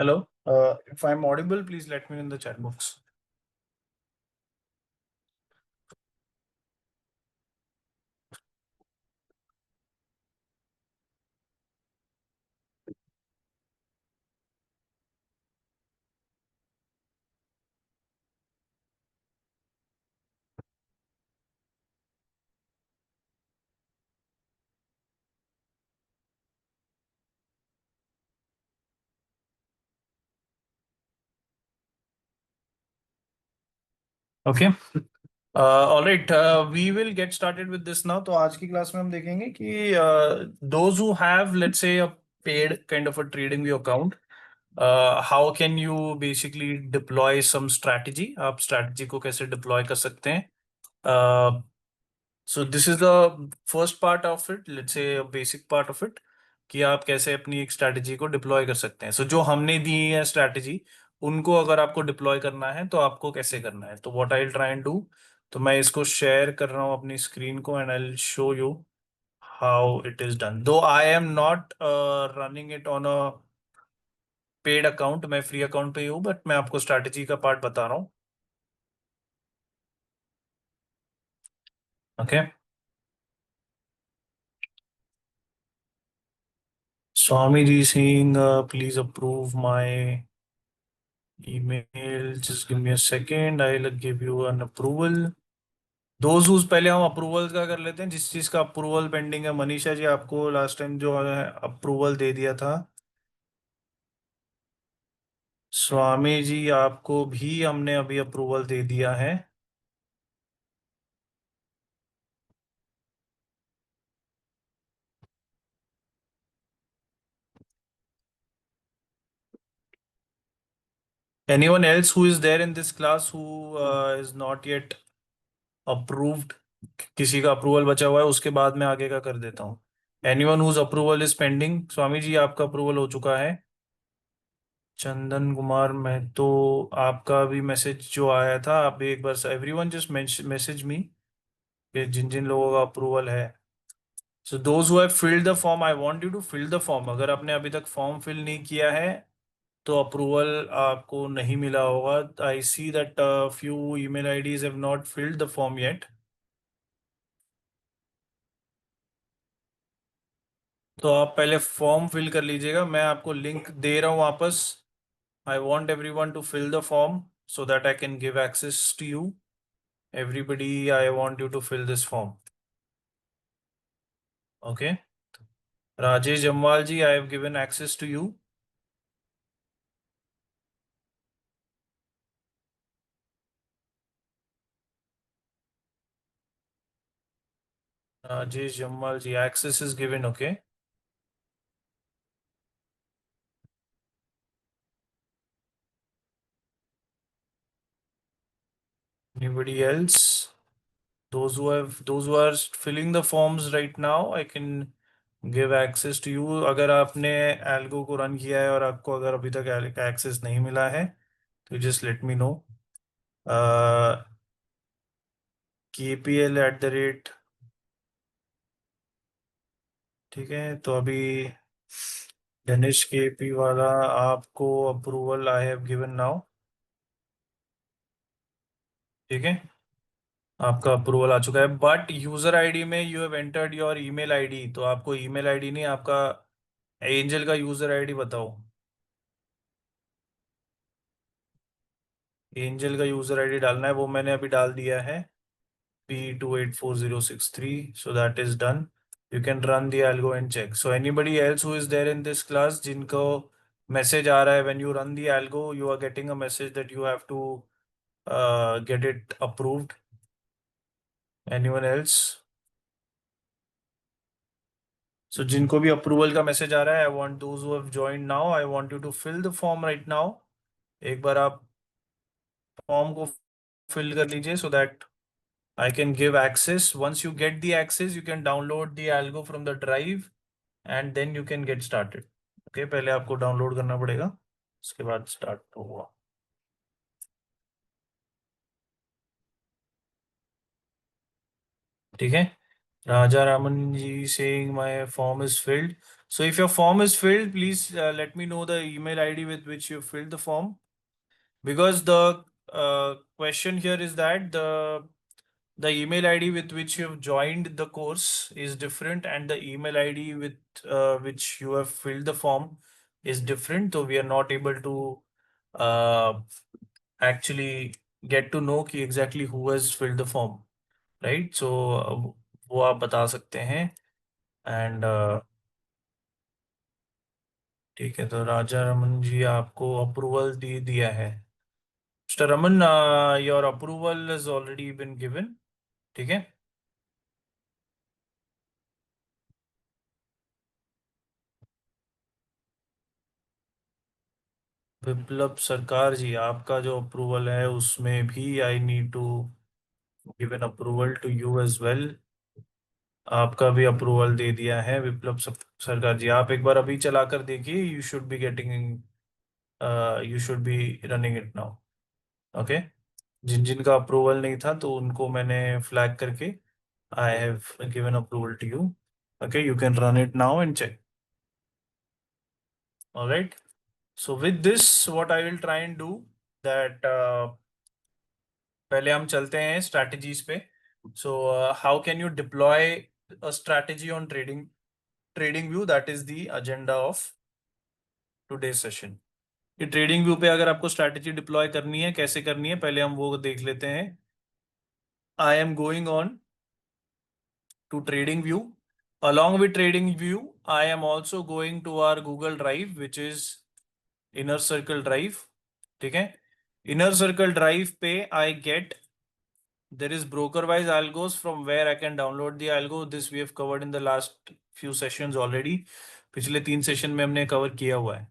Hello. If I'm audible, please let me know in the chat box. Okay, alright, we will get started with this now. तो आज की class में हम देखेंगे कि those who have let's say a paid kind of a TradingView account, how can you basically deploy some strategy. आप strategy को कैसे डिप्लॉय कर सकते हैं। So this is the first part of it, let's say basic part of it, कि आप कैसे अपनी एक स्ट्रैटेजी को डिप्लॉय कर सकते हैं। सो जो हमने दी है स्ट्रैटेजी, उनको अगर आपको डिप्लॉय करना है तो आपको कैसे करना है। तो what I will try and do, तो मैं इसको शेयर कर रहा हूँ अपनी स्क्रीन को and I will show you how it is done. Though I am not running it on a paid account, मैं फ्री अकाउंट पे ही हूँ, बट मैं आपको स्ट्रैटेजी का पार्ट बता रहा हूँ। Okay, Swami ji Singh, please approve my email, just give me a second, I'll give you an approval। Those who पहले हम अप्रूवल का कर लेते हैं, जिस चीज का अप्रूवल पेंडिंग है। मनीषा जी, आपको लास्ट टाइम जो है अप्रूवल दे दिया था। स्वामी जी, आपको भी हमने अभी अप्रूवल दे दिया है। Anyone else who is there in this class who is not yet approved? किसी का अप्रूवल बचा हुआ है, उसके बाद में आगे का कर देता हूँ। Anyone whose approval is pending? Swami ji, आपका अप्रूवल हो चुका है। चंदन कुमार महतो, आपका भी मैसेज जो आया था, आप एक बार एवरीवन जस्ट मैसेज मी कि जिन जिन लोगों का अप्रूवल है। So those who have filled the form, I want you to fill the form. अगर आपने अभी तक फॉर्म फिल नहीं किया है तो अप्रूवल आपको नहीं मिला होगा। I see that few email IDs have not filled the form yet. तो आप पहले फॉर्म फिल कर लीजिएगा, मैं आपको लिंक दे रहा हूँ वापस। I want everyone to fill the form so that I can give access to you. Everybody, I want you to fill this form. Okay. Rajesh Jamwal ji, I have given access to you. Rajesh Jamwal ji, access is given. Okay. Anybody else? Those who are filling the forms right now, I can give access to you. अगर आपने algo को run किया है और आपको अगर अभी तक एक्सेस नहीं मिला है तो just let me no. KPL@, ठीक है। तो अभी धनेश KP वाला, आपको approval I have given now. ठीक है, आपका अप्रूवल आ चुका है, बट यूजर आईडी में you have entered your email ID. तो आपको ईमेल आईडी नहीं, आपका एंजल का यूजर आईडी बताओ। एंजल का यूजर आईडी डालना है, वो मैंने अभी डाल दिया है, P284063। So that is done. You can run the algo and check. So anybody else who is there in this class जिनको मैसेज आ रहा है when you run the algo, you are getting a message that you have to get it approved. Anyone else? So जिनको भी approval का message आ रहा है, I want those who have joined now, I want you to fill the form right now. एक बार आप form को फिल कर लीजिए सो that I can give access. Once you get the access, you can download the algo from the drive and then you can get started. Okay, पहले आपको download करना पड़ेगा, उसके बाद स्टार्ट होगा। ठीक है, Raja Raman ji saying my form is filled. So if your form is filled, please let me know the email ID with which you filled the form. Because the question here is that the email ID with which you have joined the course is different, and the email ID with which you have filled the form is different. So we are not able to uh, actually get to know कि exactly who has filled the form, right? So वो आप बता सकते हैं and ठीक है। तो राजा रमन जी आपको अप्रूवल दे दिया है। Mister Raman, your approval is already been given. ठीक है। विप्लव सरकार जी, आपका जो अप्रूवल है उसमें भी I need to give an approval to you as well. आपका भी अप्रूवल दे दिया है विप्लव सरकार जी। आप एक बार अभी चला कर देखिए, you should be getting, you should be running it now. Okay. जिन जिन का अप्रूवल नहीं था तो उनको मैंने फ्लैग करके I have given approval to you. Okay, you can run it now and check. Alright. So with this what I will try and do that, पहले हम चलते हैं स्ट्रैटेजीज पे। So how can you deploy a strategy on trading view, that is the agenda of today session. कि trading view पे अगर आपको strategy deploy करनी है, कैसे करनी है, पहले हम वो देख लेते हैं। I am going on to TradingView. Along with trading view, I am also going to our Google Drive, which is Inner Circle Drive. ठीक है। Inner Circle Drive पे I get, there is broker wise algos from where I can download the algo. This we have covered in the last few sessions already. पिछले 3 session में हमने cover किया हुआ है।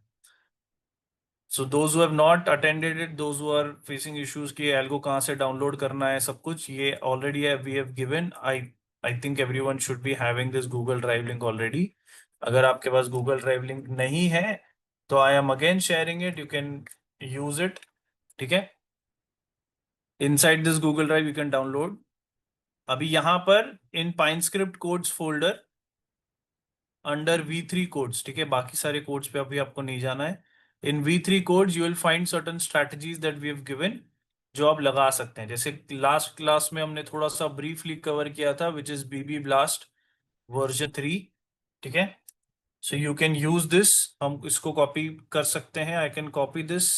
So those who have not attended it, those who are facing issues कि algo कहाँ से download करना है, सब कुछ ये already we have given. I think everyone should be having this Google Drive link already. अगर आपके पास Google Drive link नहीं है तो I am again sharing it. You can use it. ठीक है। Inside this Google Drive you can download. अभी यहाँ पर in PineScript codes folder under V3 codes, ठीक है, बाकी सारे कोड्स पे अभी आपको नहीं जाना है। In V3 codes you will find certain strategies that we have given, जो आप लगा सकते हैं। जैसे लास्ट क्लास में हमने थोड़ा सा ब्रीफली कवर किया था, which is BB blast version 3। ठीक है। So you can use this. हम इसको कॉपी कर सकते हैं। I can copy this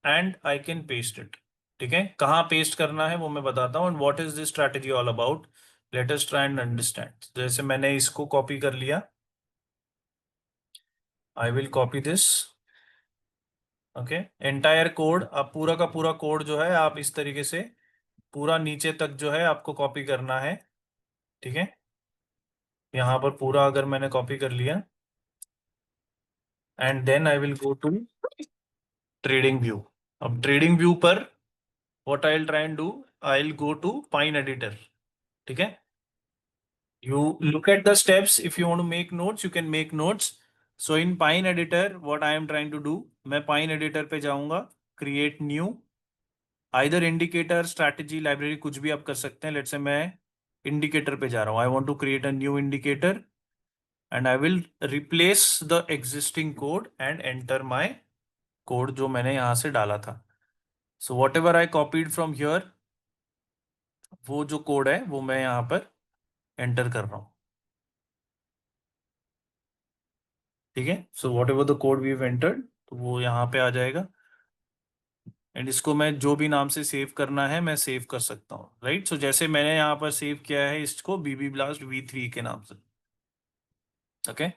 and I can paste it. ठीक है। कहाँ पेस्ट करना है वो मैं बताता हूँ। And what is this strategy all about, let us try and understand. जैसे मैंने इसको कॉपी कर लिया, आई will copy this. Okay. Entire code, आप पूरा का पूरा कोड जो है आप इस तरीके से पूरा नीचे तक जो है आपको कॉपी करना है। ठीक है। यहाँ पर पूरा अगर मैंने कॉपी कर लिया, and then I will go to TradingView. अब ट्रेडिंग व्यू पर what I will try and do, I will go to Pine Editor. ठीक है। You look at the steps, if you want to make notes you can make notes. So in Pine Editor what I am trying to do, मैं Pine Editor पे जाऊंगा, create new, either indicator, strategy, library, कुछ भी आप कर सकते हैं। Let's say मैं इंडिकेटर पे जा रहा हूँ। I want to create a new indicator and I will replace the existing code and enter my code जो मैंने यहाँ से डाला था। So whatever I copied from here, वो जो कोड है वो मैं यहाँ पर एंटर कर रहा हूँ। ठीक है। So whatever the code we have entered, तो वो यहाँ पे आ जाएगा। एंड इसको मैं जो भी नाम से सेव करना है मैं सेव कर सकता हूँ, राइट। सो जैसे मैंने यहाँ पर सेव किया है इसको बीबी ब्लास्ट V3 के नाम से। Okay.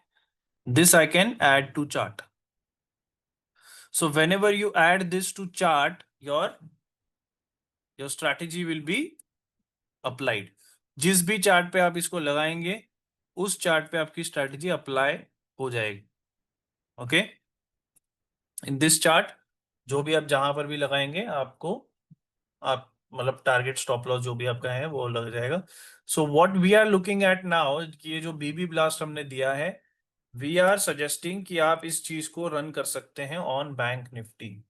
This I can add to chart. So whenever you add this to chart, your strategy will be applied. जिस भी चार्ट पे आप इसको लगाएंगे उस चार्ट पे आपकी स्ट्रैटेजी अप्लाई हो जाएगी। ओके। इन दिस चार्ट जो भी आप जहां पर भी लगाएंगे आपको, आप मतलब टारगेट स्टॉप लॉस जो भी आपका है वो लग जाएगा। So what we are looking at now, ये जो बीबी ब्लास्ट हमने दिया है, वी आर सजेस्टिंग कि आप इस चीज को रन कर सकते हैं on bank Nifty.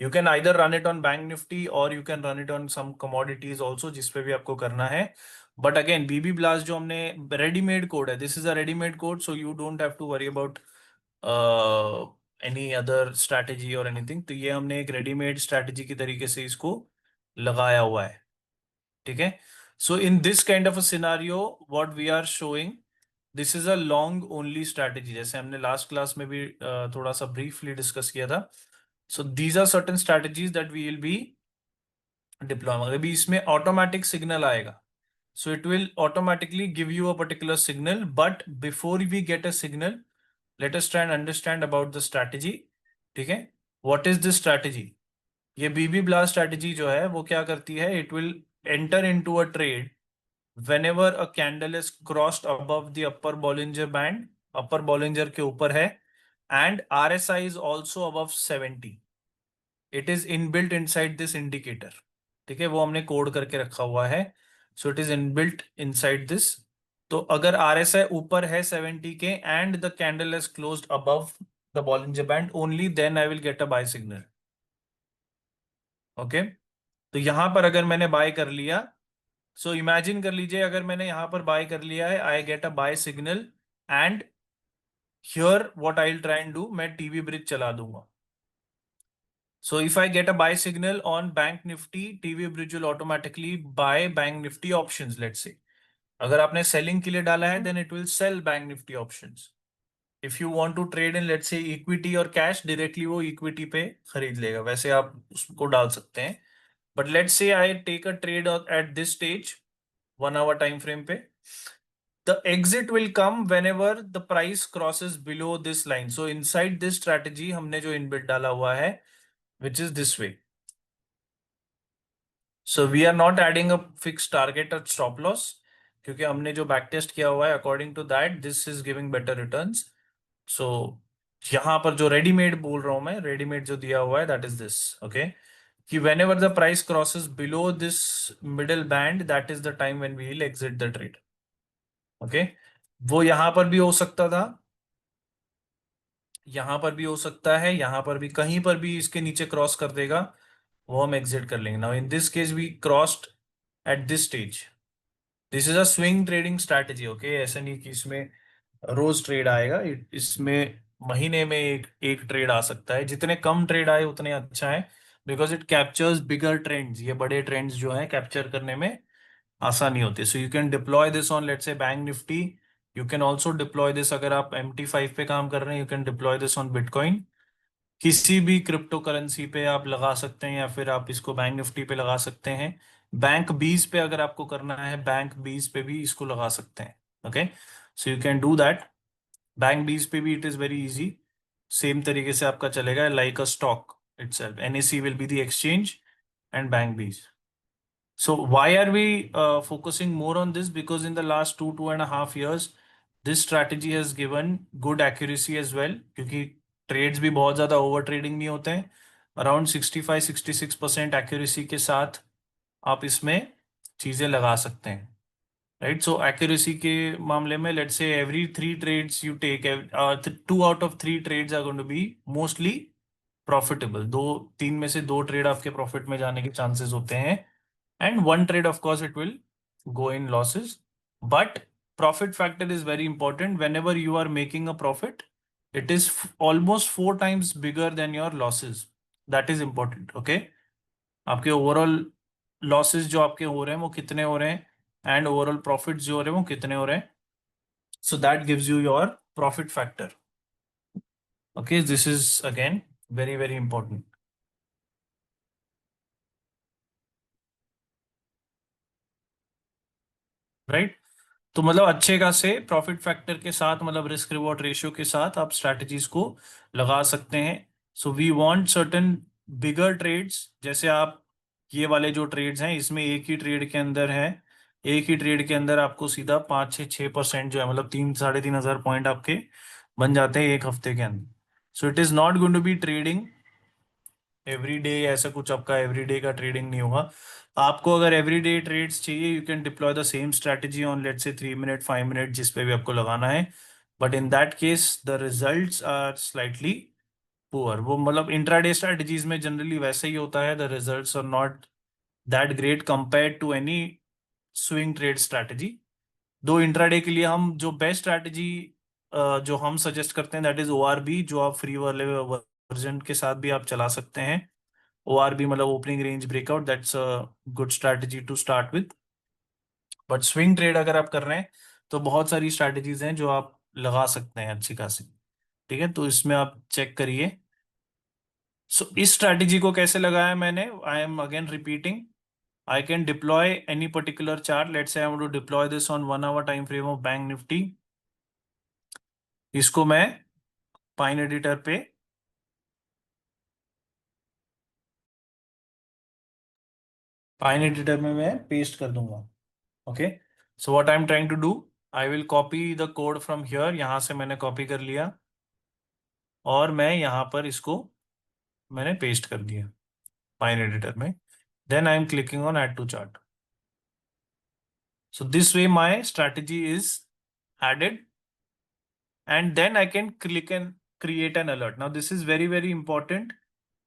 You can either run it on Bank Nifty or you can run it on some commodities also, जिस पे भी आपको करना है। बट अगेन बीबी ब्लास्ट जो हमने रेडीमेड कोड है, this is a readymade code, so you don't have to worry about any other strategy और एनीथिंग। तो ये हमने एक रेडीमेड स्ट्रैटेजी की तरीके से इसको लगाया हुआ है, ठीक है। So in this kind of a scenario what we are showing, this is a long only strategy, जैसे हमने लास्ट क्लास में भी थोड़ा सा ब्रीफली डिस्कस किया था। So these are certain strategies that we will be deploy. अभी इसमें ऑटोमेटिक सिग्नल आएगा, so it will automatically give you a particular signal, but before we get a signal, let us try and understand about the strategy, ठीक है। what is this strategy? ये बीबी blast strategy जो है वो क्या करती है, it will enter into a trade whenever a candle is crossed above the upper Bollinger Band, upper Bollinger के ऊपर है, and RSI is also above 70, it is inbuilt inside this indicator, ठीक है, वो हमने कोड करके रखा हुआ है। So it is inbuilt inside this. तो अगर आरएसआई ऊपर है 70 के and the candle is closed above the Bollinger band, only then I will get a buy signal. Okay, तो यहां पर अगर मैंने बाय कर लिया, सो इमेजिन कर लीजिए अगर मैंने यहां पर बाय कर लिया है, I get a buy signal, and here what I will try and do, मैं टीवी ब्रिज चला दूंगा। So if I get a buy signal on Bank Nifty, TV Bridge will automatically buy Bank Nifty options, let's say. अगर आपने selling के लिए डाला है, then it will sell Bank Nifty options. If you want to trade in, let's say, equity और cash, directly वो equity पे खरीद लेगा, वैसे आप उसको डाल सकते हैं। But let's say I take a trade at this stage, 1 hour time frame पे, the exit will come whenever the price crosses below this line. So inside this strategy हमने जो inbuilt डाला हुआ है, which is this way. So we are not adding a fix target और stop loss, क्योंकि हमने जो बैक टेस्ट किया हुआ है according to that this is giving better returns. So यहाँ पर जो रेडीमेड बोल रहा हूं मैं, रेडीमेड जो दिया हुआ है दैट इज दिस, ओके, कि whenever the price crosses below this middle band, that is the time when we will exit the trade. Okay, वो यहां पर भी हो सकता था, यहां पर भी हो सकता है, यहां पर भी, कहीं पर भी इसके नीचे क्रॉस कर देगा, वो हम एग्जिट कर लेंगे। Now in this case we crossed at this stage, this is a swing trading strategy. Okay, ऐसा नहीं कि इसमें रोज ट्रेड आएगा, इसमें महीने में एक एक ट्रेड आ सकता है, जितने कम ट्रेड आए उतने अच्छा है, because it captures bigger trends. ये बड़े ट्रेंड्स जो है कैप्चर करने में आसानी होती है। So you can deploy this on let's से bank Nifty, you can also deploy this, अगर आप MT5 पे काम कर रहे हैं, you can deploy this on bitcoin, किसी भी क्रिप्टो करेंसी पे आप लगा सकते हैं, या फिर आप इसको बैंक निफ्टी पे लगा सकते हैं। बैंक बीज पे अगर आपको करना है, बैंक बीज पे भी इसको लगा सकते हैं। Okay, so you can do that. Bank बीज पे भी it is very easy, same तरीके से आपका चलेगा, like a stock itself, NSE will be the exchange and bank बीज। So why are we focusing more on this? Because in the last 2.5 years, this strategy has given good accuracy as well. क्योंकि trades भी बहुत ज्यादा over trading नहीं होते हैं, around 65-66% accuracy के साथ आप इसमें चीजें लगा सकते हैं, राइट। सो एक्यूरेसी के मामले में let's say every 3 trades you take, 2 out of 3 trades are going to be mostly profitable. 3 में से 2 ट्रेड आपके प्रॉफिट में जाने के चांसेस होते हैं, and 1 trade of course it will go in losses, but profit factor is very important. Whenever you are making a profit, it is almost 4 times bigger than your losses. That is important, okay। आपके overall losses जो आपके हो रहे हैं वो कितने हो रहे हैं, एंड ओवरऑल प्रॉफिट्स जो हो रहे हैं वो कितने हो रहे हैं, so that gives you your profit factor। okay, this is again very very important, right। तो मतलब अच्छे खासे प्रॉफिट फैक्टर के साथ, मतलब रिस्क रिवॉर्ड रेशियो के साथ आप स्ट्रैटेजीज को लगा सकते हैं। So we want certain bigger trades, जैसे आप ये वाले जो ट्रेड्स हैं, इसमें एक ही ट्रेड के अंदर है, एक ही ट्रेड के अंदर आपको सीधा 5 से 6% जो है, मतलब 3-3.5 हजार पॉइंट आपके बन जाते हैं एक हफ्ते के अंदर। So it is not going to be trading everyday, ऐसा कुछ आपका एवरीडे का ट्रेडिंग नहीं होगा। आपको अगर एवरीडे ट्रेड्स चाहिए, you can deploy the same strategy on let's से 3 मिनट 5 मिनट जिस पे भी आपको लगाना है, but in that case the results are slightly poor. वो मतलब इंट्राडे स्ट्रैटेजीज में जनरली वैसे ही होता है, the results are not that great compare to any swing trade strategy. Though intraday के लिए हम जो बेस्ट स्ट्रैटेजी जो हम सजेस्ट करते हैं दैट इज ORB, जो आप फ्री वाले वर्जन के साथ भी आप चला सकते हैं। ORB मतलब opening range breakout, that's a good strategy to start with. But swing trade अगर आप कर रहे हैं तो बहुत सारी स्ट्रैटेजीज हैं जो आप लगा सकते हैं अच्छी खासी। ठीक है, तो इसमें आप चेक करिए। सो इस स्ट्रैटेजी को कैसे लगाया मैंने, I am again repeating. I can deploy any particular chart. Let's say I want to deploy this on 1 hour time frame of Bank Nifty. इसको मैं पाइन एडिटर पे में मैं पेस्ट कर दूंगा। Okay, so what I am trying to do, I will copy the code from here. यहां से मैंने कॉपी कर लिया और मैं यहां पर इसको मैंने पेस्ट कर दिया पाइन एडिटर में। Then I am clicking on add to chart. So this way my strategy is added and then I can click and create an alert. Now this is very very important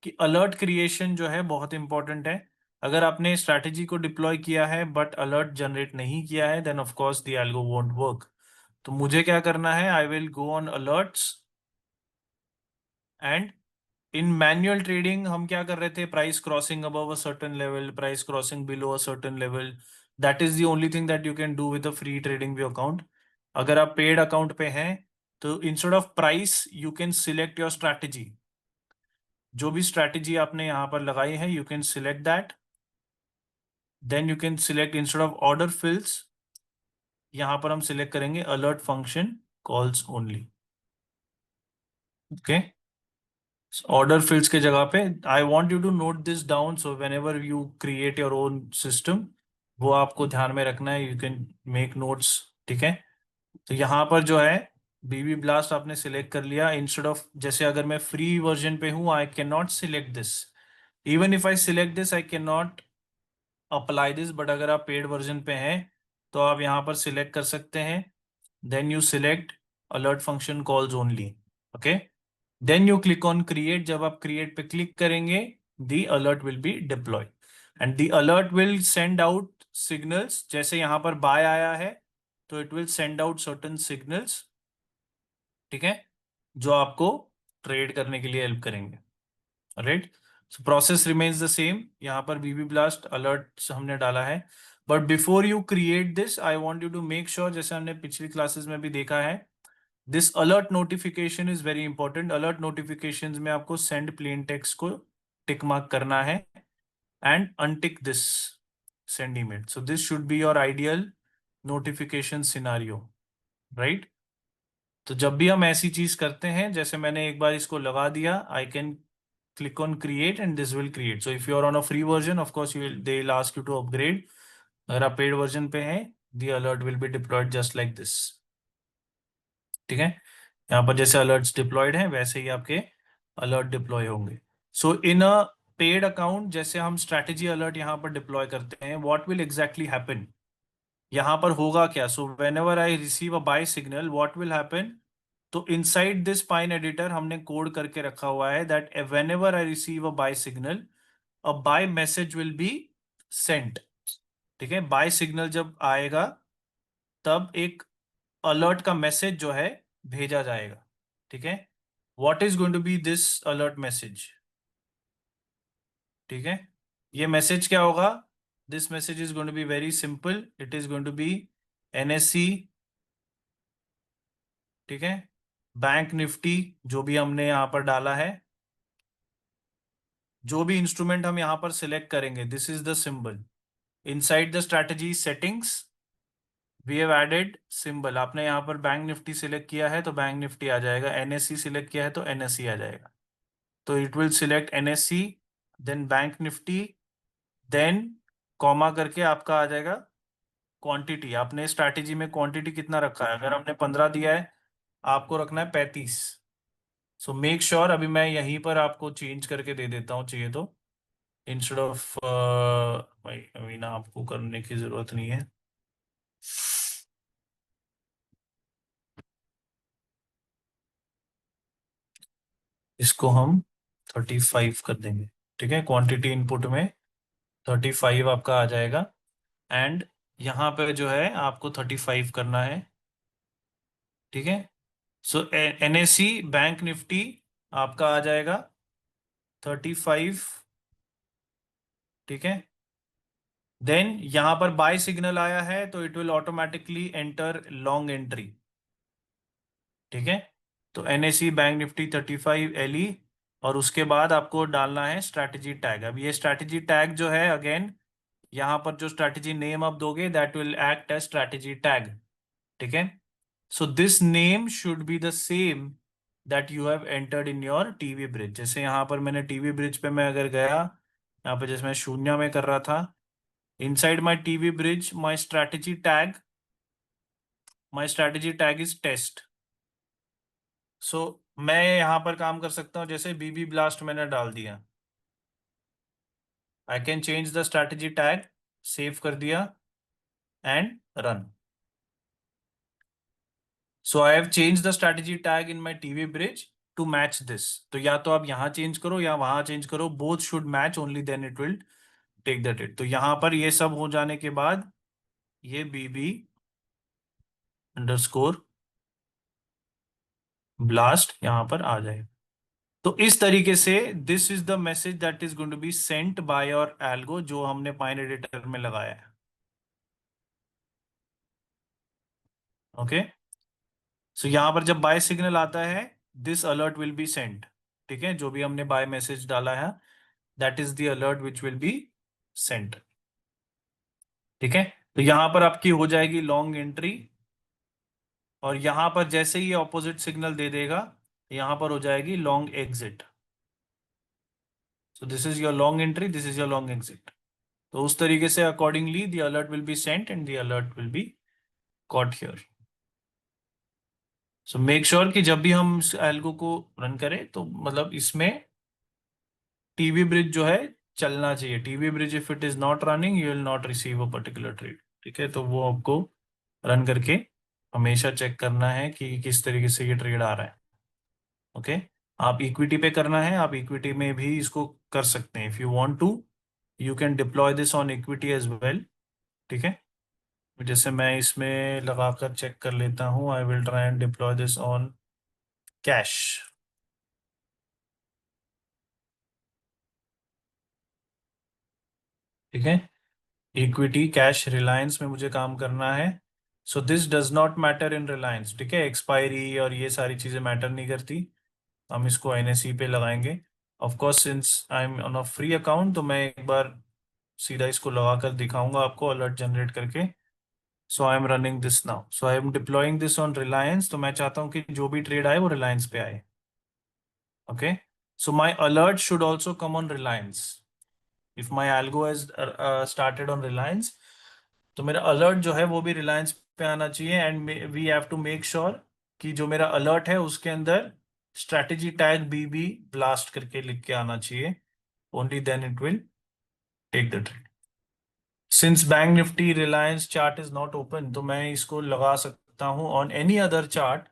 कि alert creation जो है बहुत important है। अगर आपने strategy को deploy किया है बट अलर्ट जनरेट नहीं किया है then of course the algo won't work. तो मुझे क्या करना है, I will go on alerts and in manual trading हम क्या कर रहे थे, price crossing above a certain level, price crossing below a certain level, that is the only thing that you can do with a free TradingView account. अगर आप paid account पे हैं तो instead of price you can select your strategy. जो भी strategy आपने यहां पर लगाई है you can select that. Then you can select instead of order fills, यहां पर हम सिलेक्ट करेंगे alert function calls only. Okay, order fills के जगह पे I want you to note this down so when you create your own system वो आपको ध्यान में रखना है, यू कैन मेक नोट्स। ठीक है, तो यहाँ पर जो है बीबी ब्लास्ट आपने सिलेक्ट कर लिया। इंस्टेड ऑफ, जैसे अगर मैं फ्री वर्जन पे हूँ I can not select this, even if I select this I can not apply this, but अगर आप पेड वर्जन पे हैं तो आप यहाँ पर सिलेक्ट कर सकते हैं। Then you select alert function calls only. Okay, then you click on create. जब आप क्रिएट पे क्लिक करेंगे the alert will be deployed and the alert will send out signals. जैसे यहाँ पर बाय आया है तो it will send out certain signals. ठीक है, जो आपको ट्रेड करने के लिए हेल्प करेंगे। Right, so process remains the same. यहाँ पर बीबी ब्लास्ट अलर्ट हमने डाला है, but before you create this I want you to make sure, जैसे हमने पिछली क्लासेस में भी देखा है, this alert notification is very important. Alert notification में आपको सेंड प्लेन टेक्स्ट को टिक मार्क करना है and untick this send email. So this should be your ideal notification scenario. Right, तो जब भी हम ऐसी चीज करते हैं, जैसे मैंने एक बार इसको लगा दिया, I can click on create and this will create. So if you are on a free version, of course they'll ask you to upgrade. अगर आप पेड वर्जन पे हैं the alert will be deployed just like this. ठीक है, यहाँ पर जैसे alerts deployed हैं वैसे ही आपके alert deploy होंगे। So in a paid account जैसे हम strategy alert यहाँ पर deploy करते हैं, what will exactly happen? यहाँ पर होगा क्या? So whenever I receive a buy signal, what will happen? तो इनसाइड दिस पाइन एडिटर हमने कोड करके रखा हुआ है that whenever I receive a buy signal a buy message will be sent. ठीक है, बाय सिग्नल जब आएगा तब एक अलर्ट का मैसेज जो है भेजा जाएगा। ठीक है, what is going to be this alert message? ठीक है, ये मैसेज क्या होगा? This message is going to be very simple, it is going to be NSE। ठीक है, बैंक निफ्टी जो भी हमने यहां पर डाला है, जो भी इंस्ट्रूमेंट हम यहां पर सिलेक्ट करेंगे, this is the symbol inside the strategy settings we have added symbol. आपने यहां पर बैंक निफ्टी सिलेक्ट किया है तो बैंक निफ्टी आ जाएगा, NSE सिलेक्ट किया है तो NSE आ जाएगा। तो it will select NSE then bank Nifty then comma करके आपका आ जाएगा क्वांटिटी। आपने स्ट्रैटेजी में क्वांटिटी कितना रखा है? अगर हमने 15 दिया है, आपको रखना है 35। सो मेक श्योर, अभी मैं यहीं पर आपको चेंज करके दे देता हूँ चाहिए तो, इंस्टेड ऑफ भाई अभी ना आपको करने की जरूरत नहीं है। इसको हम 35 कर देंगे। ठीक है, क्वांटिटी इनपुट में 35 आपका आ जाएगा एंड यहाँ पे जो है आपको 35 करना है। ठीक है। सो NSE बैंक निफ्टी आपका आ जाएगा 35। ठीक है। देन यहां पर बाय सिग्नल आया है तो it will automatically enter long entry. ठीक है। तो NSE बैंक निफ्टी 35 LE, और उसके बाद आपको डालना है स्ट्रैटेजी टैग। अब ये स्ट्रैटेजी टैग जो है, अगेन यहाँ पर जो स्ट्रैटेजी नेम आप दोगे that will act as strategy tag. ठीक है। So this name should be the same that you have entered in your TV bridge. जैसे यहाँ पर मैंने टीवी ब्रिज पे मैं अगर गया, यहाँ पे जैसे मैं शून्य में कर रहा था, inside my TV bridge my strategy tag is test. So मैं यहाँ पर काम कर सकता हूँ, जैसे बीबी ब्लास्ट मैंने डाल दिया, I can change the strategy tag, save कर दिया and run. So I have changed the strategy tag in my TV bridge to match this. तो या तो आप यहाँ चेंज करो या वहां चेंज करो, both should match, only then it will take the trade. तो यहाँ पर ये सब हो जाने के बाद ये बीबी अंडरस्कोर ब्लास्ट यहाँ पर आ जाएगा। तो इस तरीके से this is the message that is going to be sent by your algo, जो हमने पाइन एडिटर में लगाया है। ओके। सो यहां पर जब बाय सिग्नल आता है, this alert will be sent. ठीक है। जो भी हमने बाय मैसेज डाला है, that is the alert which will be sent. ठीक है। तो यहां पर आपकी हो जाएगी लॉन्ग एंट्री, और यहां पर जैसे ही ऑपोजिट सिग्नल दे देगा, यहां पर हो जाएगी long exit. So this is your long entry, this is your long exit. तो उस तरीके से accordingly the alert will be sent and the alert will be caught here. So make sure कि जब भी हम इस एल्गो को रन करें तो मतलब इसमें टीवी ब्रिज जो है चलना चाहिए। TV bridge if it is not running you will not receive a particular trade. ठीक है। तो वो आपको रन करके हमेशा चेक करना है कि किस तरीके से ये ट्रेड आ रहा है। ओके। आप इक्विटी पे करना है, आप इक्विटी में भी इसको कर सकते हैं। If you want to you can deploy this on equity as well. ठीक है। जैसे मैं इसमें लगाकर चेक कर लेता हूँ, आई will try and deploy this on cash. ठीक है। इक्विटी कैश रिलायंस में मुझे काम करना है। So this does not matter in Reliance. ठीक है। एक्सपायरी और ये सारी चीजें मैटर नहीं करती, हम इसको NSE पे लगाएंगे। Of course since I am on a free account, तो मैं एक बार सीधा इसको लगा कर दिखाऊंगा आपको अलर्ट जनरेट करके। So I am running this now, so I am deploying this on Reliance. तो मैं चाहता हूँ कि जो भी ट्रेड आए वो रिलायंस पे आए। Okay. So my alert should also come on Reliance. If my algo has started on Reliance, तो मेरा अलर्ट जो है वो भी रिलायंस पे आना चाहिए। And we have to make sure कि जो मेरा अलर्ट है उसके अंदर स्ट्रैटेजी टैग बीबी ब्लास्ट करके लिख के आना चाहिए, only then it will take the trade. Since bank Nifty Reliance chart is not open, तो मैं इसको लगा सकता हूँ ऑन एनी अदर चार्ट,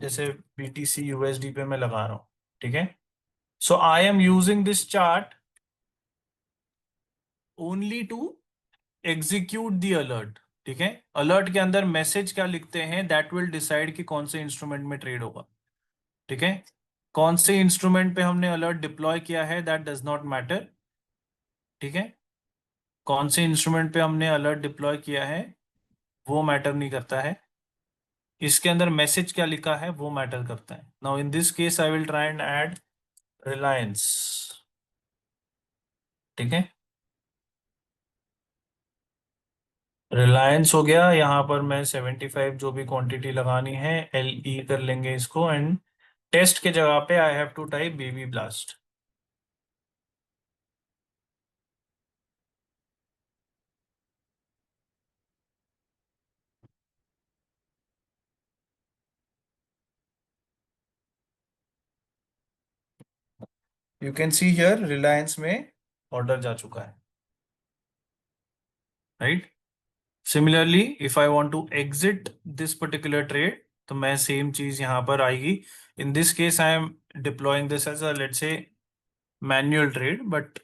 जैसे BTC USD पे मैं लगा रहा हूँ। ठीक है। So I am using this chart only to execute the alert. ठीक है। अलर्ट के अंदर मैसेज क्या लिखते हैं दैट विल डिसाइड कि कौन से इंस्ट्रूमेंट में ट्रेड होगा। ठीक है। कौन से इंस्ट्रूमेंट पे हमने अलर्ट डिप्लॉय किया है दैट डज नॉट मैटर। ठीक है। कौन से इंस्ट्रूमेंट पे हमने अलर्ट डिप्लॉय किया है वो मैटर नहीं करता है, इसके अंदर मैसेज क्या लिखा है वो मैटर करता है। Now in this case I will try and add Reliance. ठीक है। रिलायंस हो गया। यहाँ पर मैं 75 जो भी क्वांटिटी लगानी है LE कर लेंगे इसको, एंड टेस्ट के जगह पे I have to type BB blast. You can see here Reliance में ऑर्डर जा चुका है, right. Similarly if I want to exit this particular trade, तो मैं सेम चीज यहाँ पर आएगी। In this case I am deploying this as a let's say manual trade, but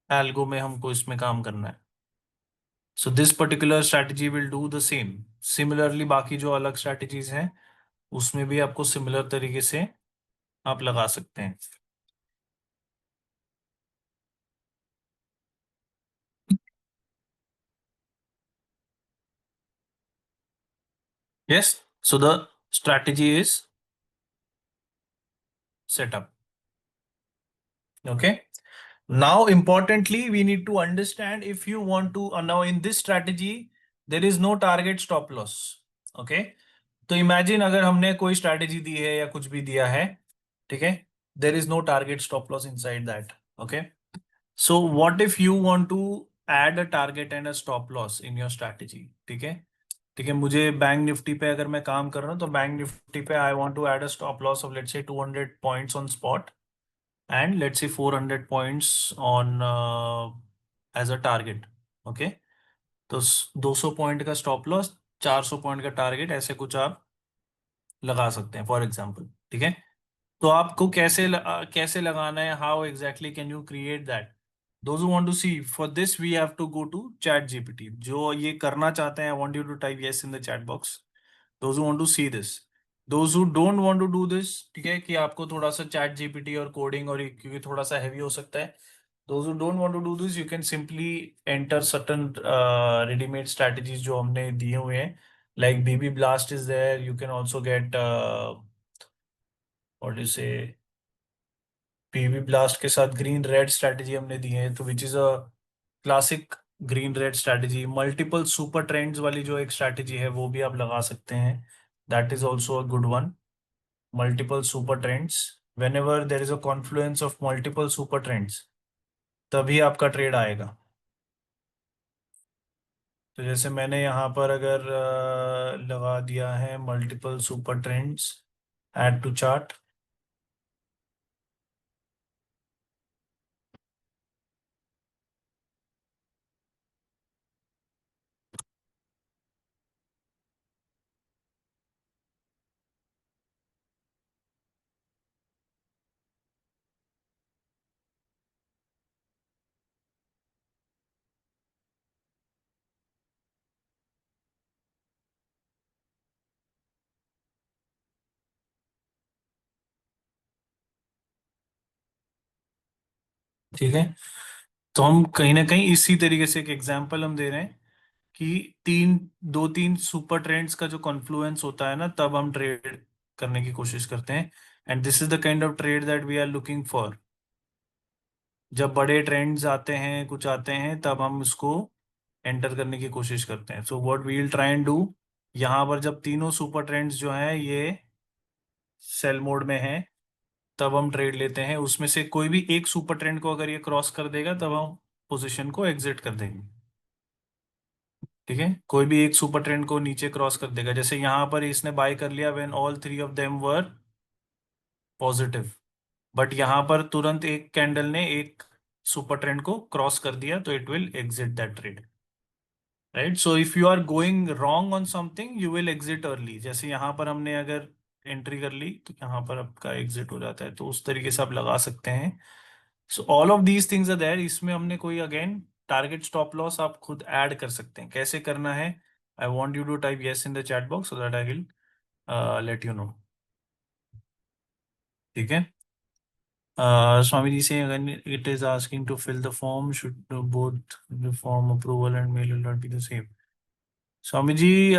algo में हमको इसमें काम करना है। So this particular strategy will do the same. Similarly बाकी जो अलग स्ट्रैटेजीज हैं उसमें भी आपको सिमिलर तरीके से आप लगा सकते हैं। Yes, so the strategy is setup. Okay. Now, importantly, we need to understand if you want to, now in this strategy, there is no target stop loss. Okay. तो imagine अगर हमने कोई strategy दी है या कुछ भी दिया है, ठीक है, there is no target stop loss inside that. Okay. So what if you want to add a target and a stop loss in your strategy? ठीक है, ठीक है, मुझे बैंक निफ्टी पे अगर मैं काम कर रहा हूँ तो बैंक निफ्टी पे I want to add a stop loss of let's say 200 points on spot and let's say 400 points on as a target. Okay, तो 200 पॉइंट का स्टॉप लॉस, 400 पॉइंट का टारगेट, ऐसे कुछ आप लगा सकते हैं फॉर एग्जांपल। ठीक है, तो आपको कैसे लगाना है, how exactly can you create that? Those who want to see, for this we have to go to chat GPT. जो ये करना चाहते हैं, I want you to type yes in the chat box, those who want to see this. Those who don't want to do this, ठीक है, कि आपको थोड़ा सा चैट जीपीटी और कोडिंग और क्योंकि थोड़ा सा हैवी हो सकता है, those who don't want to do this, you can simply enter certain readymade strategies जो हमने दिए हुए हैं, like BB blast is there, you can also get what you say, BB blast के साथ ग्रीन रेड स्ट्रैटेजी हमने दी है, तो which is a classic green red strategy. Multiple super trends वाली जो एक स्ट्रैटेजी है वो भी आप लगा सकते हैं, that is also a good one. Multiple super trends, whenever there is a confluence of multiple super trends, तभी आपका ट्रेड आएगा। तो जैसे मैंने यहाँ पर अगर लगा दिया है multiple super trends, add to chart, ठीक है, तो हम कहीं ना कहीं इसी तरीके से एक एग्जांपल हम दे रहे हैं कि दो तीन सुपर ट्रेंड्स का जो कॉन्फ्लुएंस होता है ना, तब हम ट्रेड करने की कोशिश करते हैं, and this is the kind of trade that we are looking for. जब बड़े ट्रेंड्स आते हैं, कुछ आते हैं, तब हम उसको एंटर करने की कोशिश करते हैं। So what we will try and do, यहाँ पर जब तीनों सुपर ट्रेंड्स जो हैं ये सेल मोड में हैं, तब हम ट्रेड लेते हैं। उसमें से कोई भी एक सुपर ट्रेंड को अगर ये क्रॉस कर देगा तब हम पोजीशन को एग्जिट कर देंगे। ठीक है, कोई भी एक सुपर ट्रेंड को नीचे क्रॉस कर देगा, जैसे यहाँ पर इसने बाय कर लिया when all three of them were positive, but यहाँ पर तुरंत एक कैंडल ने एक सुपर ट्रेंड को क्रॉस कर दिया, तो it will exit that trade. Right, so if you are going wrong on something you will exit early. जैसे यहाँ पर हमने अगर एंट्री कर ली तो यहाँ पर आपका एग्जिट हो जाता है, तो उस तरीके से आप लगा सकते हैं। So all of these things are there. इसमें हमने कोई अगेन टारगेट स्टॉप लॉस आप खुद ऐड कर सकते हैं। कैसे करना है, I want you to type yes in the chat box so that I will let you know. ठीक है, स्वामी जी से अगर it is asking to fill the form should both the form approval and mail will not be the same. Swami ji,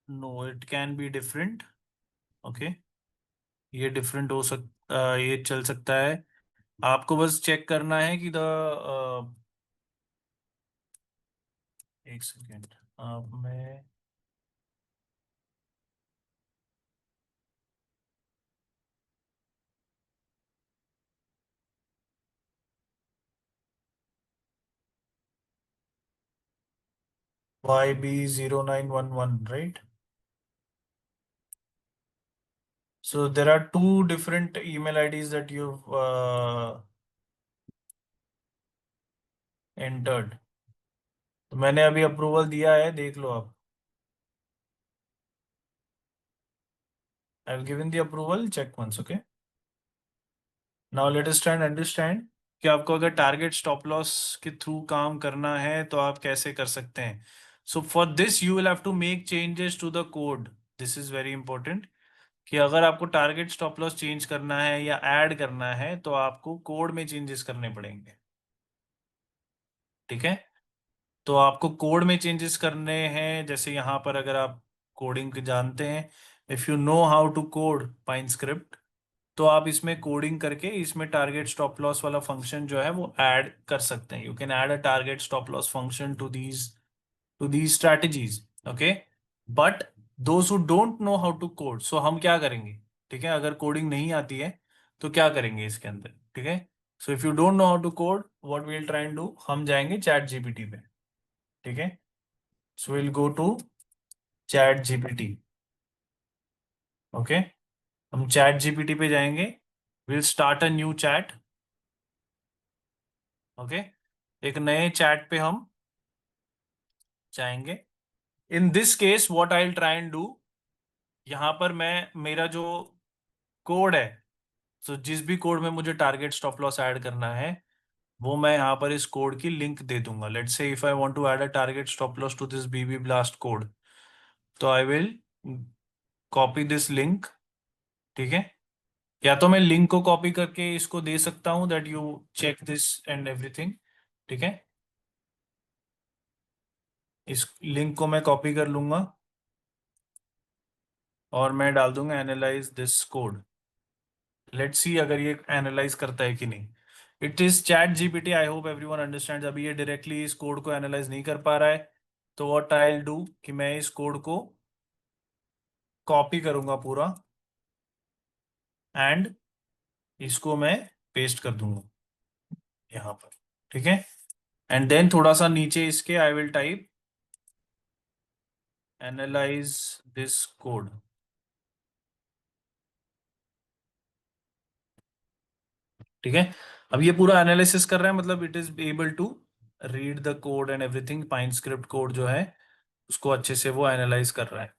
no, it can be different. Okay, ये different हो सकता, ये चल सकता है। आपको बस चेक करना है कि द एक सेकेंड, मैं YB0911, right? So there are two different email IDs that you've entered. तो मैंने अभी अप्रूवल दिया है, देख लो आप। I've given the approval, check once, okay? Now let us try and understand कि आपको अगर टारगेट स्टॉप लॉस के थ्रू काम करना है तो आप कैसे कर सकते हैं। So for this you will have to make changes to the code. This is very important कि अगर आपको टारगेट स्टॉप लॉस चेंज करना है या ऐड करना है तो आपको कोड में चेंजेस करने पड़ेंगे। ठीक है, तो आपको कोड में चेंजेस करने हैं। जैसे यहाँ पर अगर आप कोडिंग जानते हैं, if you know how to code pine script, तो आप इसमें कोडिंग करके इसमें टारगेट स्टॉप लॉस वाला फंक्शन जो है वो ऐड कर सकते हैं। You can add a target stop loss function to these strategies. Okay, but those who don't know how to code, so हम क्या करेंगे। ठीक है, अगर कोडिंग नहीं आती है तो क्या करेंगे इसके अंदर। ठीक है, so if you don't know how to code, what we will try and do, हम जाएंगे चैट जीपीटी पे। ठीक है, so will go to chat GPT. Okay, हम चैट जीपीटी पे जाएंगे, will start a new chat. Okay, एक नए चैट पे हम जाएंगे। In this case what I will try and do, यहां पर मैं मेरा जो कोड है, सो जिस भी कोड में मुझे टारगेट स्टॉप लॉस ऐड करना है वो मैं यहाँ पर इस कोड की लिंक दे दूंगा। Let's say if I want to add a target stop loss to this BB blast code, तो I will copy this link. ठीक है, या तो मैं लिंक को कॉपी करके इसको दे सकता हूं that you check this and everything. ठीक है, इस लिंक को मैं कॉपी कर लूंगा और मैं डाल दूंगा analyse this code. Let's see अगर ये एनालाइज करता है कि नहीं। It is chat GPT, I hope everyone understands. अभी ये डायरेक्टली इस कोड को एनालाइज नहीं कर पा रहा है, तो व्हाट आई विल डू कि मैं इस कोड को कॉपी करूंगा पूरा एंड इसको मैं पेस्ट कर दूंगा यहाँ पर। ठीक है, एंड देन थोड़ा सा नीचे इसके I will type analyse this code. ठीक है, अब ये पूरा एनालिसिस कर रहा है, मतलब it is able to read the code and everything. Pine script code जो है उसको अच्छे से वो एनालाइज कर रहा है।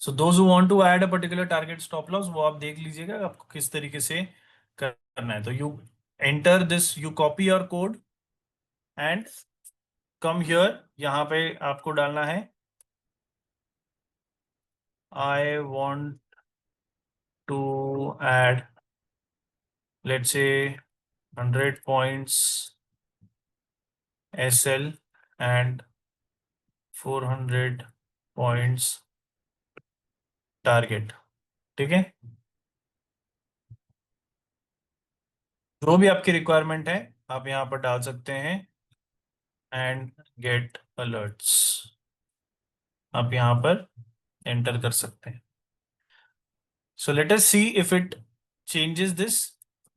So those who want to add a particular target stop loss, वो आप देख लीजिएगा आपको किस तरीके से करना है। तो you enter this, you copy your code and come here. यहाँ पे आपको डालना है I want to add let's say 100 points SL and 400 points target. ठीक है, जो भी आपकी रिक्वायरमेंट है आप यहाँ पर डाल सकते हैं एंड गेट अलर्ट्स आप यहाँ पर एंटर कर सकते हैं। So let us see if it changes this.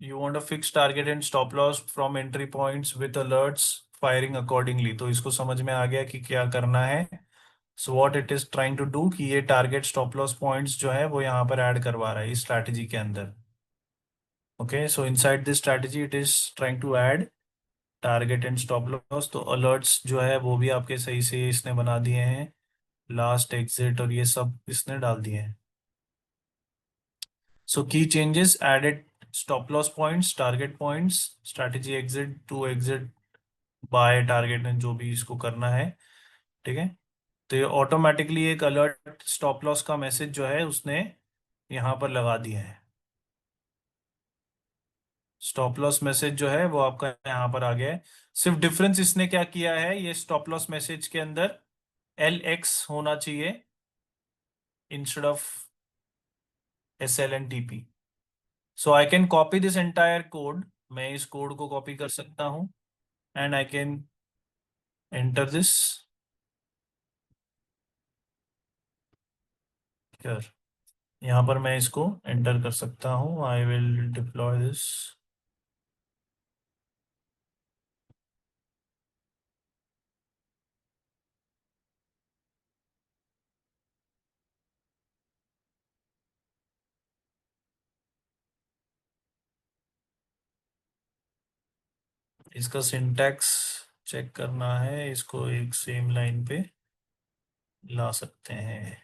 You want a fixed target and stop loss from entry points with alerts firing accordingly. तो इसको समझ में आ गया कि क्या करना है। So what it is trying to do कि ये टारगेट स्टॉप लॉस पॉइंट्स जो है वो यहाँ पर ऐड करवा रहा है इस स्ट्रैटेजी के अंदर। Okay, so inside this strategy it is trying to add target and stop loss. तो अलर्ट्स जो है वो भी आपके सही से इसने बना दिए हैं, लास्ट एग्जिट और ये सब इसने डाल दिए हैं। So key changes added stop loss points, target points, strategy exit to exit by target and जो भी इसको करना है। ठीक है, तो ये ऑटोमेटिकली एक अलर्ट स्टॉप लॉस का मैसेज जो है उसने यहाँ पर लगा दिया है। स्टॉप लॉस मैसेज जो है वो आपका यहाँ पर आ गया है। सिर्फ डिफरेंस इसने क्या किया है, ये स्टॉप लॉस मैसेज के अंदर LX होना चाहिए instead of SL and TP। So I can copy this entire code, मैं इस कोड को कॉपी कर सकता हूँ and I can enter this here. यहाँ पर मैं इसको एंटर कर सकता हूँ। I will deploy this. इसका सिंटैक्स चेक करना है, इसको एक सेम लाइन पे ला सकते हैं।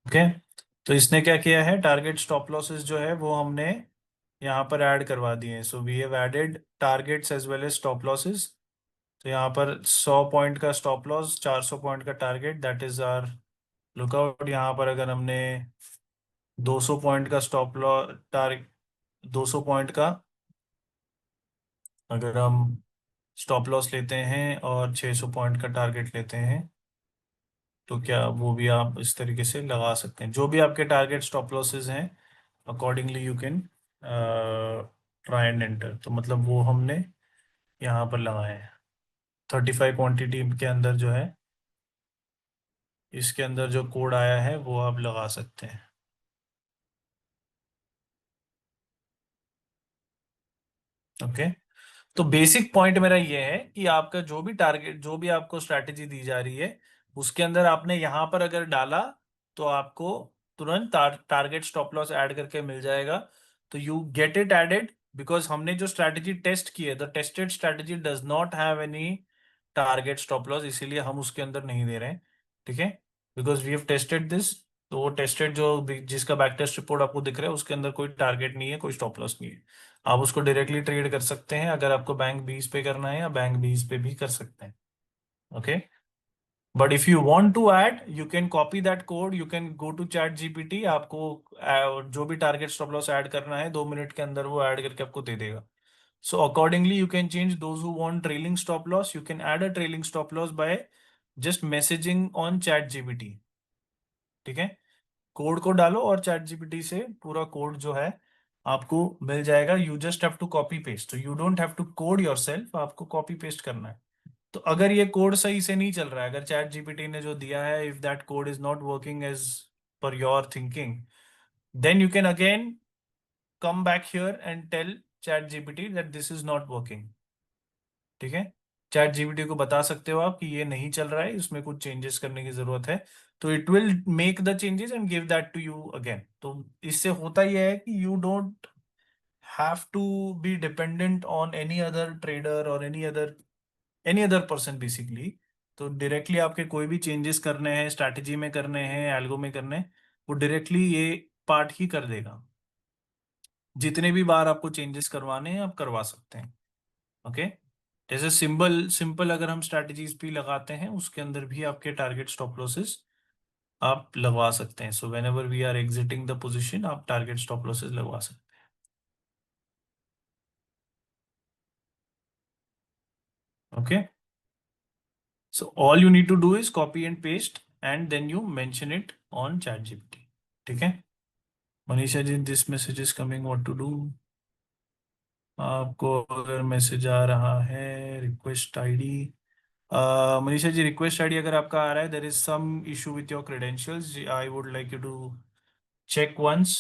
ओके। तो इसने क्या किया है, टारगेट स्टॉप लॉसेस जो है वो हमने यहाँ पर ऐड करवा दिए हैं। So we have added targets as well as stop losses. तो यहाँ पर 100 पॉइंट का स्टॉप लॉस, 400 पॉइंट का target, that is our lookout. यहाँ पर अगर हमने 200 पॉइंट का स्टॉप लॉस टारगेट, 200 पॉइंट का अगर हम स्टॉप लॉस लेते हैं और 600 पॉइंट का टारगेट लेते हैं, तो क्या वो भी आप इस तरीके से लगा सकते हैं। जो भी आपके टारगेट स्टॉप लॉसेस हैं, accordingly you can try and enter. तो मतलब वो हमने यहाँ पर लगाए हैं। 35 क्वांटिटी के अंदर जो है, इसके अंदर जो कोड आया है वो आप लगा सकते हैं। ओके। तो बेसिक पॉइंट मेरा ये है कि आपका जो भी टारगेट, जो भी आपको स्ट्रैटेजी दी जा रही है, उसके अंदर आपने यहाँ पर अगर डाला, तो आपको तुरंत टारगेट स्टॉप लॉस ऐड करके मिल जाएगा। तो you get it added, because हमने जो स्ट्रैटेजी टेस्ट की है, the tested strategy does not have any target stop loss, इसीलिए हम उसके अंदर नहीं दे रहे हैं। ठीक है, because we have tested this. तो वो टेस्टेड जो जिसका बैक टेस्ट रिपोर्ट आपको दिख रहा है, उसके अंदर कोई टारगेट नहीं है, कोई स्टॉप लॉस नहीं है। आप उसको डायरेक्टली ट्रेड कर सकते हैं, अगर आपको बैंक बीस पे करना है, या बैंक बीस पे भी कर सकते हैं। Okay. But if you want to add, you can copy that code, you can go to chat GPT. आपको जो भी टारगेट स्टॉप लॉस ऐड करना है, 2 मिनट के अंदर वो ऐड करके आपको दे देगा। So accordingly, you can change those who want trailing stop loss. You can add a trailing stop loss by just messaging on chat GPT. ठीक है, कोड को डालो और चैट जीपीटी से पूरा कोड जो है आपको मिल जाएगा। You just have to copy paste, तो you don't have to code yourself, आपको कॉपी पेस्ट करना है। तो अगर ये कोड सही से नहीं चल रहा है, अगर चैट जीपीटी ने जो दिया है, if that code is not working as per your thinking, then you can again come back here and tell chat gpt that this is not working। ठीक है, चैट जीपीटी को बता सकते हो आप कि ये नहीं चल रहा है, इसमें कुछ चेंजेस करने की जरूरत है। तो it will make the changes and give that to you again. तो इससे होता यह है कि you don't have to be dependent on any other trader और एनी अदर पर्सन बेसिकली। तो डायरेक्टली आपके कोई भी चेंजेस करने हैं, स्ट्रैटेजी में करने हैं, एल्गो में करने हैं, वो डायरेक्टली ये पार्ट ही कर देगा। जितने भी बार आपको चेंजेस करवाने हैं, आप करवा सकते हैं। ओके। जैसे सिंपल सिंपल अगर हम स्ट्रैटेजीज भी लगाते हैं, उसके अंदर भी आपके टारगेट स्टॉप लॉसेस आप लगवा सकते हैं। So when we are exiting the position, आप टारगेट स्टॉप लॉसेस लगवा सकते हैं। Okay. So all you need to do is copy and paste, and then you mention it on chat GPT. ठीक है। Manisha ji, this message is coming, what to do. आपको अगर message आ रहा है request ID, Manisha ji, request ID अगर आपका आ रहा है, there is some issue with your credentials, I would like you to check once,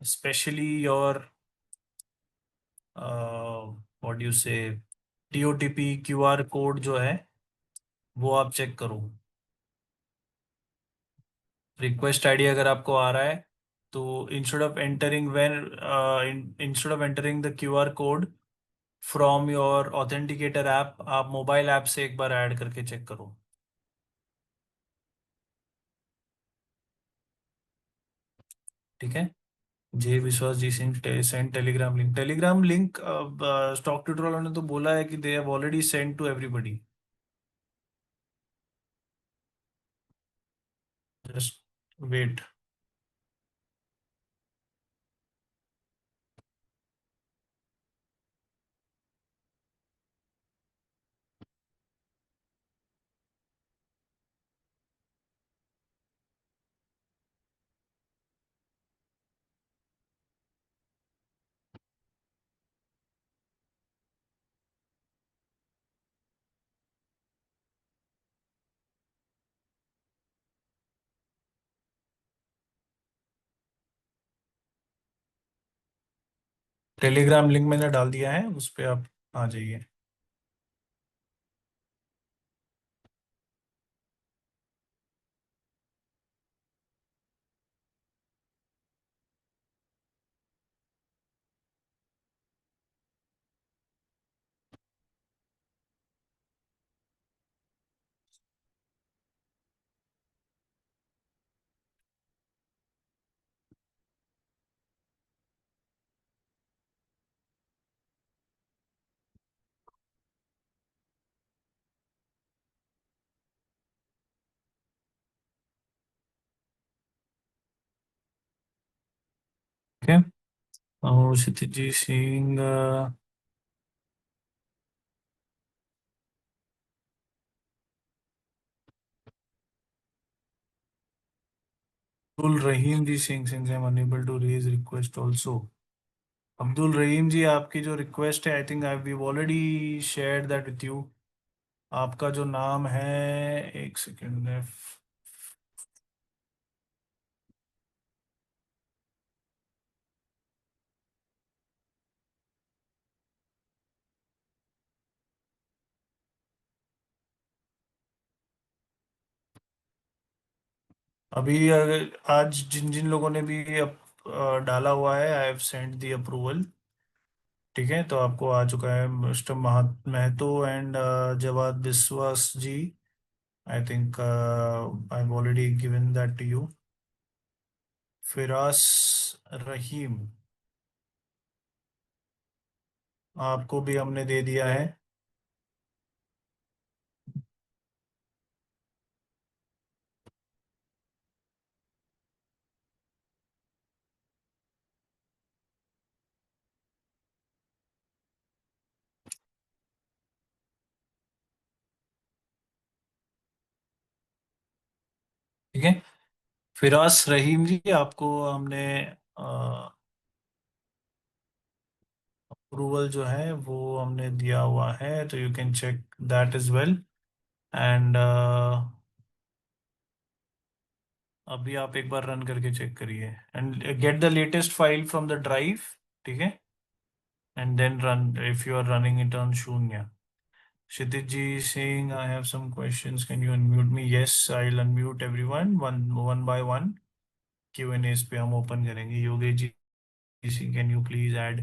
especially your what do you say, TOTP QR code जो है वो आप चेक करो। रिक्वेस्ट आईडी अगर आपको आ रहा है, तो instead of entering the QR code from your authenticator app, आप मोबाइल ऐप से एक बार ऐड करके चेक करो। ठीक है। Jai Vishwas ji Singh, send Telegram link. Telegram link stock tutorial वालों ने तो बोला है कि they have already send to everybody. Just wait. Telegram link मैंने डाल दिया है, उस पर आप आ जाइए। Kshitiji Singh, Abdul Rahim ji Singh, Singh I am unable to raise request also. Abdul Rahim ji, आपकी जो रिक्वेस्ट है, I think I we already share that with you. आपका जो नाम है, एक सेकेंड, अभी आज जिन जिन लोगों ने भी डाला हुआ है, I have send the approval. ठीक है, तो आपको आ चुका है mister Mahato and Jawad Biswas ji. I think I have already given that to you. Firas Rahim, आपको भी हमने दे दिया है। ठीक है, फिरास रहीम जी, आपको हमने अप्रूवल जो है वो हमने दिया हुआ है, तो you can check that is well. And अभी आप एक बार रन करके चेक करिए and get the latest file from the drive. ठीक है, and then run if you are running it on शून्य। क्षितिज जी saying I have some questions, can you unmute me? Yes, I'll unmute everyone one by one। Q&As पे हम open करेंगे। Yogesh ji saying can you please add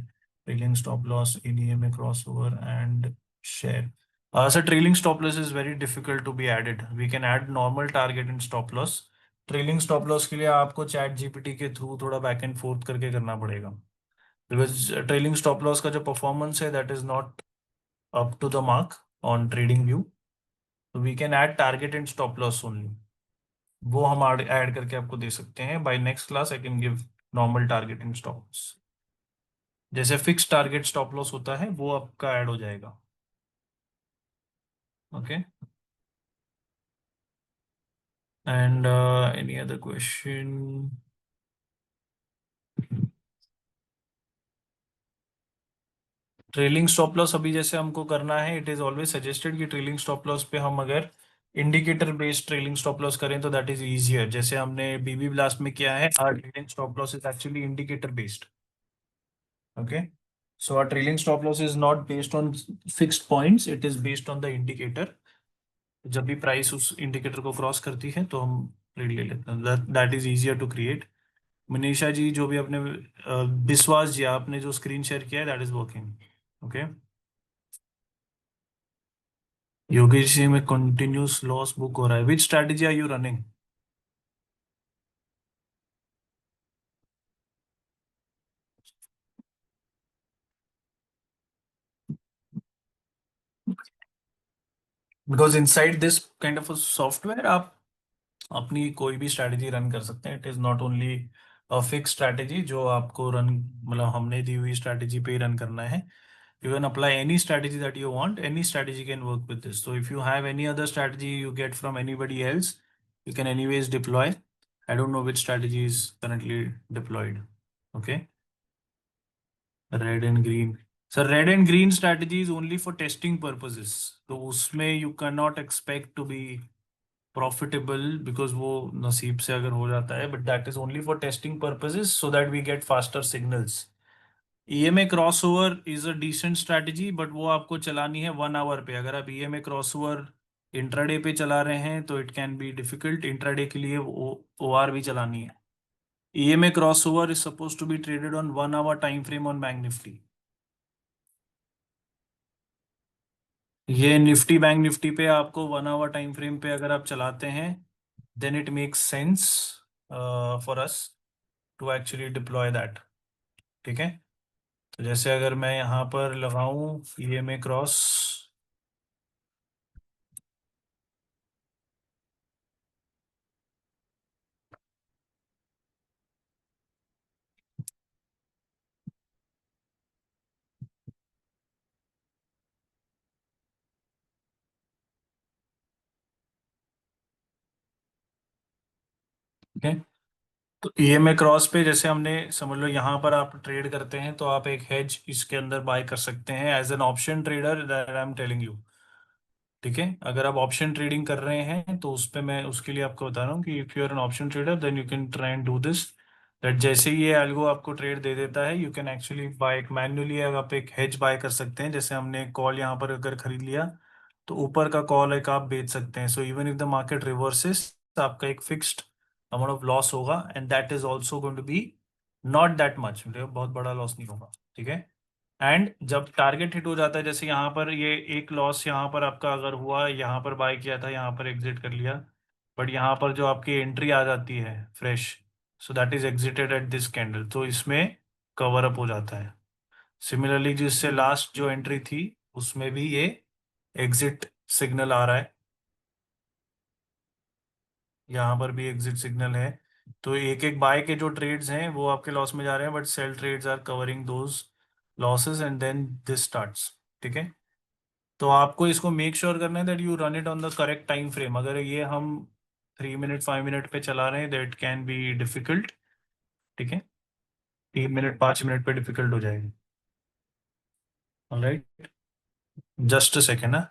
trailing stop loss in EMA crossover and share? So trailing stop loss is very difficult to be added. We can add normal target and stop loss। Trailing stop loss के लिए आपको chat GPT के through थोड़ा back and fourth करके करना पड़ेगा, because trailing stop loss का जो परफॉर्मेंस है that is not up to the mark on trading view. तो we can add target and stop loss only. वो हम ऐड करके आपको दे सकते हैं। By next class I can give normal target and stop loss. जैसे फिक्स टारगेट स्टॉप लॉस होता है वो आपका ऐड हो जाएगा। Okay, and any other question? Trailing stop loss अभी जैसे हमको करना है, इट इज ऑलवेज सजेस्टेड कि ट्रेलिंग स्टॉप लॉस पे हम अगर indicator based trailing stop loss करें तो दैट इज इजियर। जैसे हमने बीबी ब्लास्ट में किया है, our trailing stop loss is actually indicator based. Okay, so our trailing stop loss is not based on fixed points, it is based on the indicator। जब भी price उस indicator को cross करती है तो हम ट्रेड ले लेते हैं। That is easier to create. Manisha ji, जो भी आपने विश्वास जी, आपने जो स्क्रीन शेयर किया है that is working. Okay, Yogesh ji में कंटिन्यूस लॉस बुक हो रहा है, which strategy are you running? Because inside this kind of software आप अपनी कोई भी स्ट्रैटेजी रन कर सकते हैं। It is not only a fix strategy जो आपको रन, मतलब हमने दी हुई स्ट्रैटेजी पे ही रन करना है। You can apply any strategy that you want. Any strategy can work with this. So if you have any other strategy you get from anybody else, you can anyways deploy। I don't know which strategy is currently deployed। Okay, red and green। So red and green strategy is only for testing purposes। तो उसमें you cannot expect to be profitable because वो नसीब से अगर हो जाता है, but that is only for testing purposes so that we get faster signals। EMA crossover is a decent strategy, but वो आपको चलानी है 1 आवर पे। अगर आप ईएमए क्रॉसओवर इंट्राडे पे चला रहे हैं तो it can be difficult. Intraday के लिए ओआर भी चलानी है। EMA crossover is suppose to be traded on 1 hour time frame on bank Nifty. ये निफ्टी बैंक निफ्टी पे आपको 1 आवर टाइम फ्रेम पे अगर आप चलाते हैं, then it makes sense for us to actually deploy that. ठीक है, तो जैसे अगर मैं यहाँ पर लगाऊं ईएमए क्रॉस, ओके। तो ईएमए क्रॉस पे जैसे हमने समझ लो यहाँ पर आप ट्रेड करते हैं तो आप एक हेज इसके अंदर बाय कर सकते हैं as an option trader that I am telling you. ठीक है, अगर आप ऑप्शन ट्रेडिंग कर रहे हैं तो उस पे मैं उसके लिए आपको बता रहा हूँ कि if you are an option trader then you can try and do this. That जैसे ही ये एल्गो आपको ट्रेड दे देता है यू कैन एक्चुअली बाय एक मैन्युअली आप एक हेज बाय कर सकते हैं। जैसे हमने कॉल यहाँ पर अगर खरीद लिया तो ऊपर का कॉल एक आप बेच सकते हैं। So even if the market reverses आपका एक फिक्स्ड अमाउंट ऑफ लॉस होगा and that is also going to be not that much, मतलब बहुत बड़ा लॉस नहीं होगा। ठीक है। एंड जब टारगेट हिट हो जाता है, जैसे यहाँ पर ये एक लॉस यहाँ पर आपका अगर हुआ, यहाँ पर बाय किया था, यहाँ पर एग्जिट कर लिया, बट यहाँ पर जो आपकी एंट्री आ जाती है fresh, so that is exerted at this candle, तो इसमें कवर अप हो जाता है। सिमिलरली जिससे लास्ट जो एंट्री थी उसमें भी ये एग्जिट सिग्नल आ रहा है, यहाँ पर भी एग्जिट सिग्नल है। तो एक एक बाय के जो ट्रेड्स हैं वो आपके लॉस में जा रहे हैं, but sell trades are covering those losses and then this starts. ठीक है। तो आपको इसको मेक श्योर करना है that you run it on the correct time frame. अगर ये हम 3 मिनट 5 मिनट पे चला रहे हैं दैट कैन बी डिफिकल्ट। ठीक है, 3 मिनट 5 मिनट पे डिफिकल्ट हो जाएगी। Alright, just a second.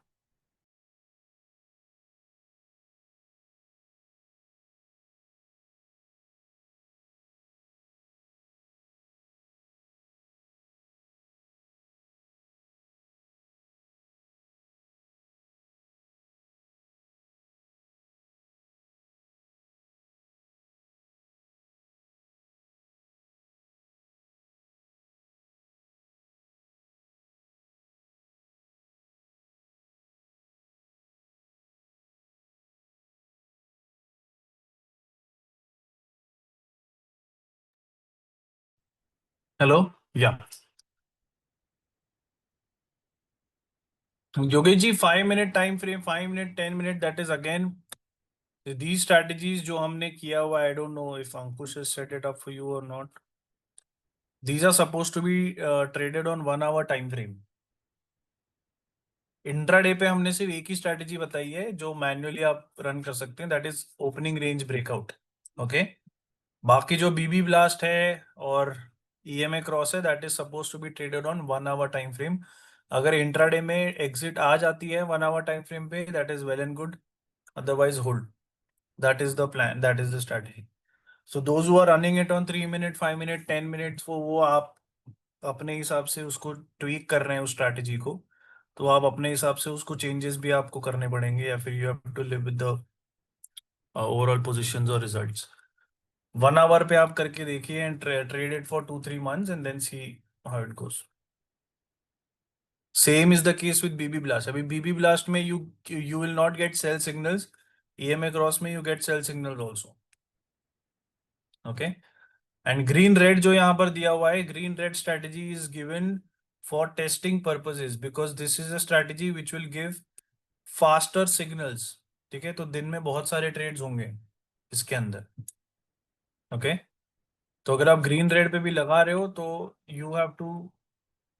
Hello. या Yogesh ji, 5 minute time frame, 5 minute 10 minute, that is again these strategies जो हमने किया हुआ, I don't know if Ankush has set it up for you or not. These are supposed to be traded on 1 hour time frame. Intraday पे हमने सिर्फ एक ही strategy बताई है जो मैन्युअली आप रन कर सकते हैं, that is opening range breakout. Okay. बाकी जो बीबी ब्लास्ट है और ईएमए क्रॉस है that is suppose to be traded on 1 hour time frame. अगर इंट्राडे में एग्जिट आ जाती है 1 hour टाइम फ्रेम पे that is well and good, otherwise hold. That is the plan, that is the strategy. So those who are running it on 3 minute 5 minute 10 minutes, वो आप अपने हिसाब से उसको ट्वीक कर रहे हैं उस स्ट्रैटेजी को, तो आप अपने हिसाब से उसको चेंजेस भी आपको करने पड़ेंगे, या फिर you have to live with the overall positions और रिजल्ट्स। 1 hour पे आप करके देखिए and trade it for 2 3 months and then see how it goes. Same is the case with BB blast. अभी बीबी ब्लास्ट में you you will not get sell signals, EMA cross में you get sell signals also. Okay. And green red जो यहाँ पर दिया हुआ है, green red strategy is given for testing purposes because this is a strategy which will give faster signals. ठीक है, तो दिन में बहुत सारे ट्रेड्स होंगे इसके अंदर। ओके। तो अगर आप ग्रीन रेड पे भी लगा रहे हो तो you have to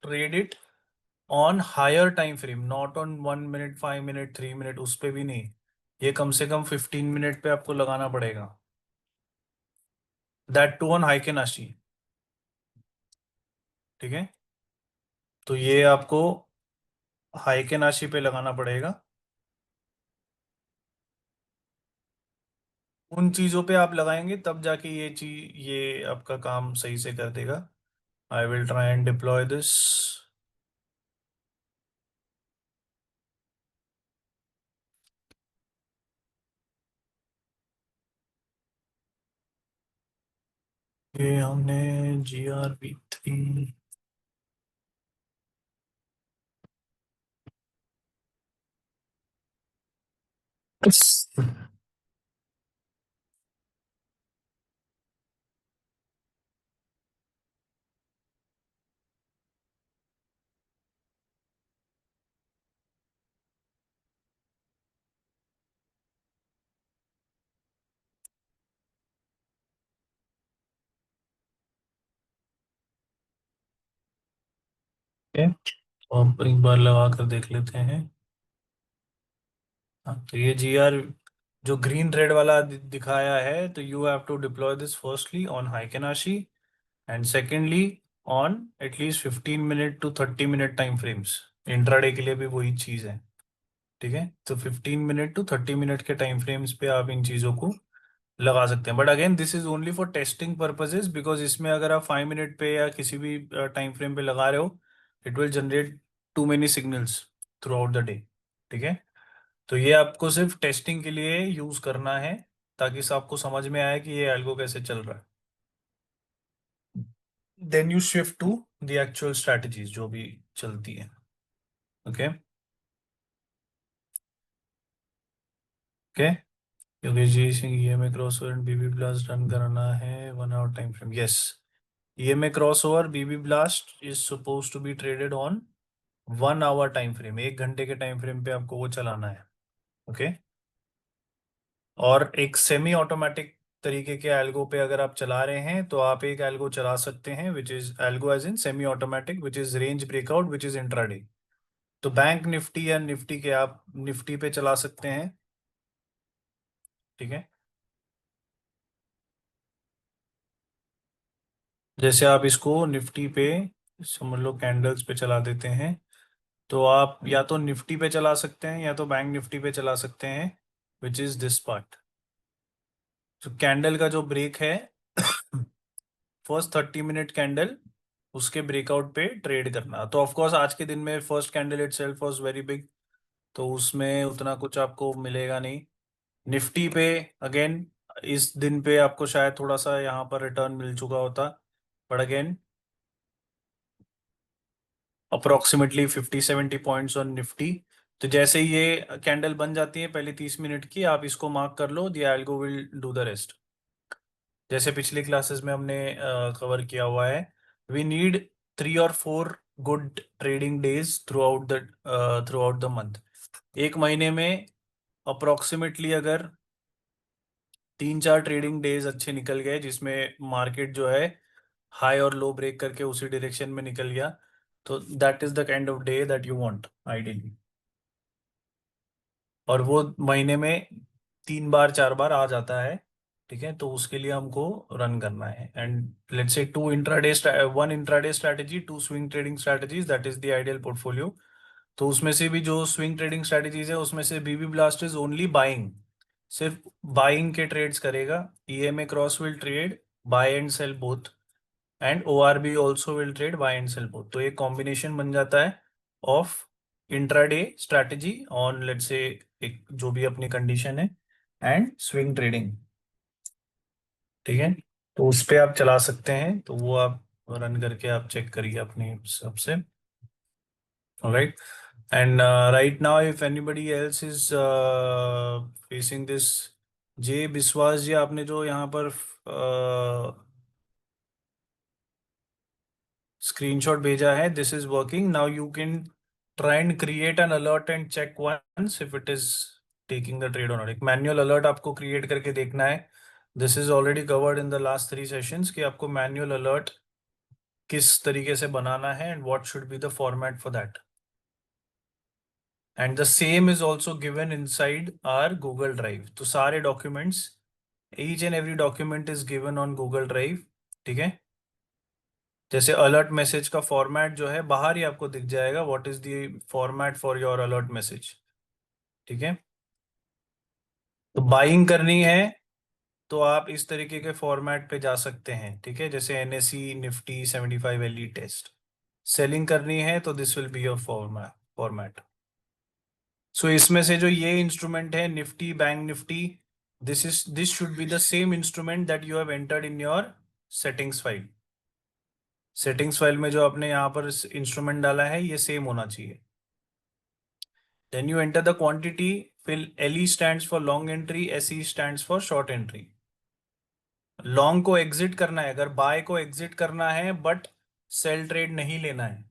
trade it on higher time frame, not on 1 minute 5 minute 3 minute, उस पे भी नहीं। ये कम से कम 15 मिनट पे आपको लगाना पड़ेगा, दैट टू ऑन हाइकेन आशी। ठीक है, तो ये आपको हाइकेन आशी पे लगाना पड़ेगा। उन चीजों पे आप लगाएंगे तब जाके ये चीज, ये आपका काम सही से कर देगा। आई will try and deploy this. ये हमने GRP3। तो हम एक बार लगा कर देख लेते हैं। हाँ, तो ये GR जो ग्रीन रेड वाला दिखाया है, तो you have to deploy this firstly on heikin ashi and secondly on at least 15 minute to 30 minute time frames. Intraday के लिए भी वही चीज है। ठीक है, तो 15 मिनट टू 30 मिनट के टाइम फ्रेम्स पे आप इन चीजों को लगा सकते हैं। But again this is only for testing purposes, because इसमें अगर आप 5 मिनट पे या किसी भी टाइम फ्रेम पे लगा रहे हो, it will generate too many signals throughout the day. ठीक है, तो ये आपको सिर्फ टेस्टिंग के लिए यूज करना है, ताकि आपको समझ में आए कि ये एल्गो कैसे चल रहा है। Then you shift to the actual strategies जो भी चलती है। Okay okay, Yogesh ji Singh, EMA crossover and BB blast run कराना है 1 hour time frame. Yes, EMA crossover BB blast is suppose to be traded on 1 hour time frame. 1 घंटे के time frame पे आपको वो चलाना है। ओके, और एक सेमी ऑटोमेटिक तरीके के एल्गो पे अगर आप चला रहे हैं, तो आप एक एल्गो चला सकते हैं which is algo as in semi automatic which is range breakout which is intraday. तो बैंक निफ्टी या निफ्टी के आप निफ्टी पे चला सकते हैं। ठीक है, जैसे आप इसको निफ्टी पे समझ लो कैंडल्स पे चला देते हैं, तो आप या तो निफ्टी पे चला सकते हैं या तो बैंक निफ्टी पे चला सकते हैं, विच इज दिस पार्ट। जो कैंडल का जो ब्रेक है फर्स्ट 30 मिनट कैंडल, उसके ब्रेकआउट पे ट्रेड करना। तो ऑफ कोर्स आज के दिन में first candle itself was very big, तो उसमें उतना कुछ आपको मिलेगा नहीं। निफ्टी पे अगेन इस दिन पे आपको शायद थोड़ा सा यहाँ पर रिटर्न मिल चुका होता, but again approximately 50-70 points on Nifty. तो जैसे ही ये कैंडल बन जाती है पहले 30 मिनट की, आप इसको मार्क कर लो, the algo will do the rest. जैसे पिछली क्लासेस में हमने कवर किया हुआ है, वी नीड 3 और 4 good trading days through out the month. एक महीने में अप्रोक्सीमेटली अगर 3-4 ट्रेडिंग डेज अच्छे निकल गए, जिसमें मार्केट जो है हाई और लो ब्रेक करके उसी डायरेक्शन में निकल गया, तो that is the kind of day that you want ideally. और वो महीने में 3 बार 4 बार आ जाता है। ठीक है, तो उसके लिए हमको रन करना है। And let's say 1 intraday strategy, 2 swing trading strategies, that is the ideal portfolio. तो उसमें से भी जो स्विंग ट्रेडिंग स्ट्रैटेजीज है, उसमें से BB blast is only buying, सिर्फ बाइंग के ट्रेड्स करेगा। EMA cross will trade buy and sell both, and ORB also will trade buy and sell both. तो एक कॉम्बिनेशन बन जाता है of intraday strategy on let's say एक जो भी अपनी कंडीशन है, एंड स्विंग ट्रेडिंग। ठीक है, तो उस पे आप चला सकते हैं, तो वो आप रन करके आप चेक करिए अपने हिसाब से। Right, and right now if anybody else is facing this, J Vishwas ji, आपने जो यहाँ पर स्क्रीनशॉट भेजा है, this is working now. You can try and create an alert and check once if it is taking the trade or not. एक manual alert आपको create करके देखना है। This is already covered in the last 3 sessions कि आपको manual alert किस तरीके से बनाना है and what should be the format for that. And the same is also given inside our Google drive. तो सारे documents, each and every document is given on Google drive. ठीक है, जैसे अलर्ट मैसेज का फॉर्मेट जो है बाहर ही आपको दिख जाएगा, what is the format for your alert message. ठीक है, तो बाइंग करनी है तो आप इस तरीके के फॉर्मेट पे जा सकते हैं। ठीक है, जैसे NSE Nifty 75 LE test. Selling करनी है तो this will be your format. So इसमें से जो ये इंस्ट्रूमेंट है Nifty bank Nifty, this should be the same instrument that you have entered in your settings file. Settings file में जो आपने यहाँ पर इंस्ट्रूमेंट डाला है, ये सेम होना चाहिए। Then you enter the quantity, फिर LE stands for long entry, SE stands for short entry. Long को एग्जिट करना है, अगर बाय को एग्जिट करना है बट सेल ट्रेड नहीं लेना है।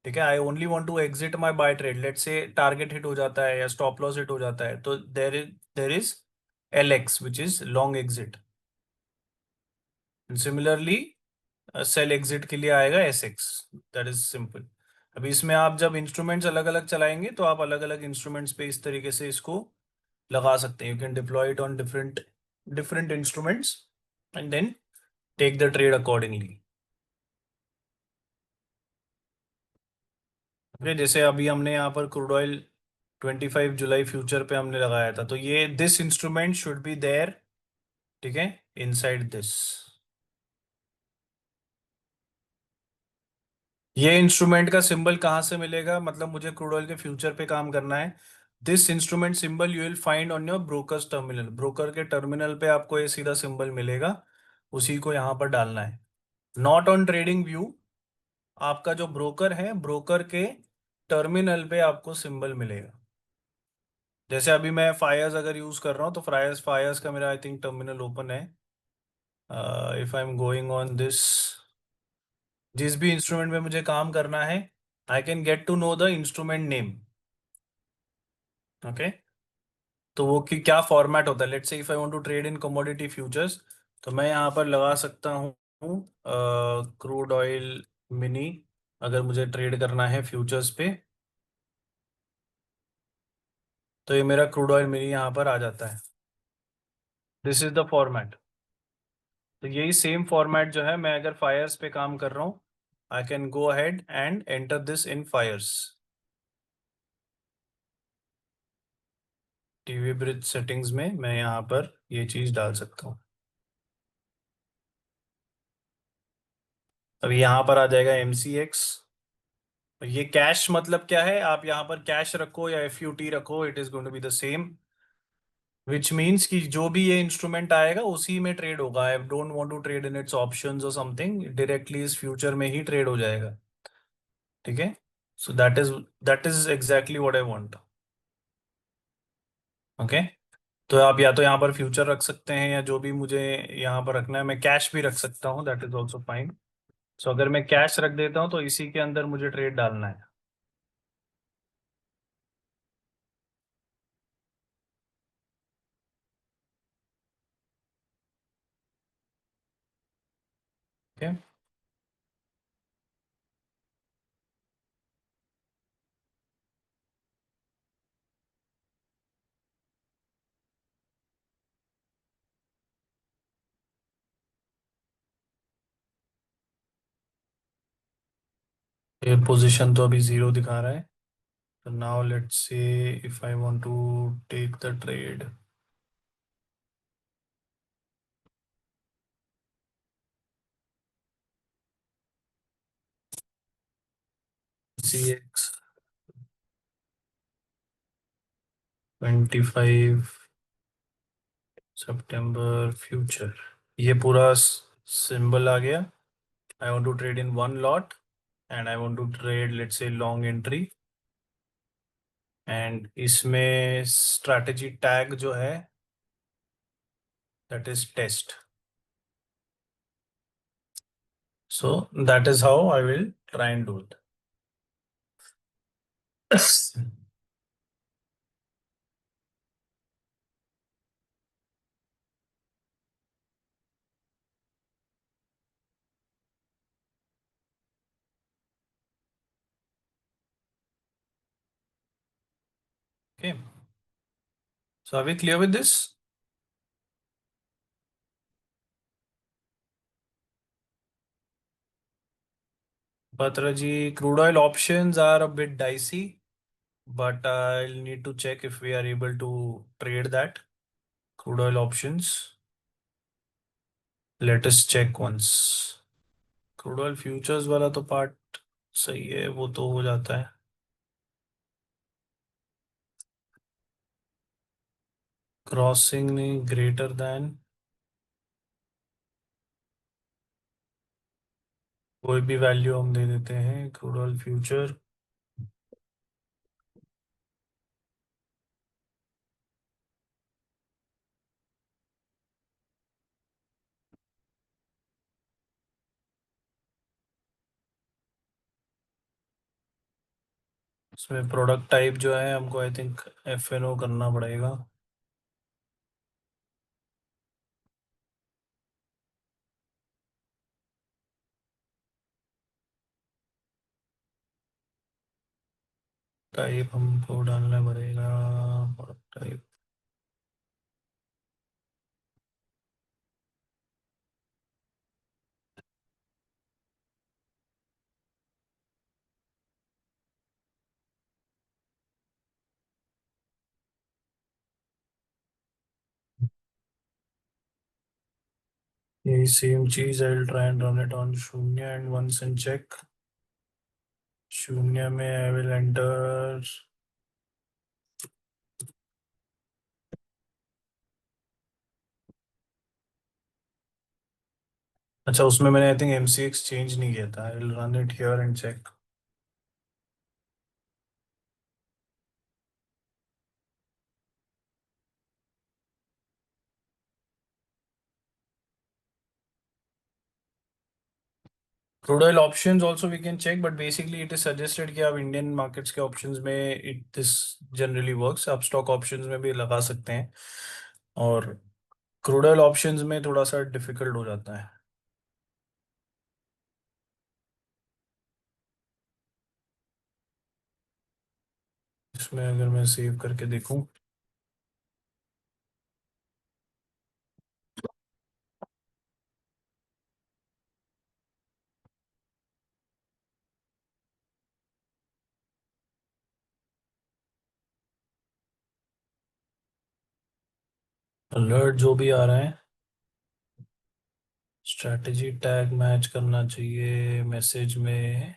ठीक है, I only want to exit my buy trade, let's say target hit हो जाता है या स्टॉप लॉस हिट हो जाता है, तो there is LX which is long exit. Similarly sell exit के लिए आएगा SX। That is simple. अभी इसमें आप जब इंस्ट्रूमेंट्स अलग अलग चलाएंगे, तो आप अलग अलग इंस्ट्रूमेंट्स पे इस तरीके से इसको लगा सकते हैं। You can deploy it on different different instruments and then take the trade accordingly. Okay, जैसे अभी हमने यहाँ पर क्रूड ऑयल 25 जुलाई फ्यूचर पे हमने लगाया था, तो ये this instrument should be there, ठीक है, इनसाइड दिस। ये इंस्ट्रूमेंट का सिंबल कहाँ से मिलेगा, मतलब मुझे क्रूड ऑयल के फ्यूचर पे काम करना है। This instrument symbol you will find on your brokers terminal. Broker के टर्मिनल पे आपको ये सीधा सिंबल मिलेगा, उसी को यहाँ पर डालना है। नॉट ऑन ट्रेडिंग व्यू, आपका जो ब्रोकर है, ब्रोकर के टर्मिनल पे आपको सिंबल मिलेगा। जैसे अभी मैं फायर्स अगर यूज कर रहा हूँ, तो फायर्स फायर्स का मेरा आई थिंक टर्मिनल ओपन है। If I am going on this, जिस भी इंस्ट्रूमेंट में मुझे काम करना है, I can get to know the instrument name. Okay, तो वो कि क्या फॉर्मेट होता है। Let's say if I want to trade in commodity futures, तो मैं यहाँ पर लगा सकता हूँ क्रूड ऑयल मिनी, अगर मुझे ट्रेड करना है फ्यूचर्स पे, तो ये मेरा क्रूड ऑयल मिनी यहाँ पर आ जाता है। This is the format. तो यही सेम फॉर्मेट जो है, मैं अगर फायर्स पे काम कर रहा हूँ, I can go ahead and enter this in Fyers. TV bridge settings में मैं यहाँ पर ये चीज डाल सकता हूँ। अब यहाँ पर आ जाएगा MCX। ये कैश मतलब क्या है, आप यहाँ पर कैश रखो या FUT रखो, it is going to be the same, which means कि जो भी ये इंस्ट्रूमेंट आएगा उसी में ट्रेड होगा। I don't want to trade in its options और समथिंग, डायरेक्टली इस फ्यूचर में ही ट्रेड हो जाएगा। ठीक है, so that is exactly what I want. Okay, तो आप या तो यहाँ पर फ्यूचर रख सकते हैं, या जो भी मुझे यहाँ पर रखना है, मैं कैश भी रख सकता हूँ, दैट इज ऑल्सो फाइन। सो अगर मैं कैश रख देता हूँ, तो इसी के अंदर मुझे ट्रेड डालना है। ओके, ये पोजीशन तो अभी 0 दिखा रहा है। तो now let's say if I want to take the trade, CX 25 सितंबर फ्यूचर, ये पूरा सिंबल आ गया। I want to trade in one lot and I want to trade let's say long entry, and इसमें स्ट्रैटेजी टैग जो है, that is test. So that is how I will try and do it. Okay, so are we clear with this? Patra ji, crude oil options are a bit dicey, but I'll need to check if we are able to trade that. Crude oil options. Let us check once. Crude oil futures वाला तो part सही है, वो तो हो जाता है। Crossing नहीं, ग्रेटर देन, कोई भी वैल्यू हम दे देते हैं क्रूड ऑयल फ्यूचर। इसमें प्रोडक्ट टाइप जो है हमको आई थिंक FNO करना पड़ेगा। टाइप हमको डालना पड़ेगा, प्रोडक्ट टाइप। यही सेम चीज, आई will try and run it on शून्य एंड वंस इन चेक। शून्य में आई विल एंटर। अच्छा, उसमें मैंने आई थिंक MCX चेंज नहीं किया था। I will run it here and check. Crude oil options also we can check, but basically it is suggested कि आप इंडियन मार्केट्स के ऑप्शंस में इट दिस जनरली वर्क्स। आप स्टॉक ऑप्शंस में भी लगा सकते हैं, और क्रूड ऑयल ऑप्शंस में थोड़ा सा डिफिकल्ट हो जाता है। इसमें अगर मैं सेव करके देखूं, अलर्ट जो भी आ रहा है, स्ट्रैटेजी टैग मैच करना चाहिए मैसेज में।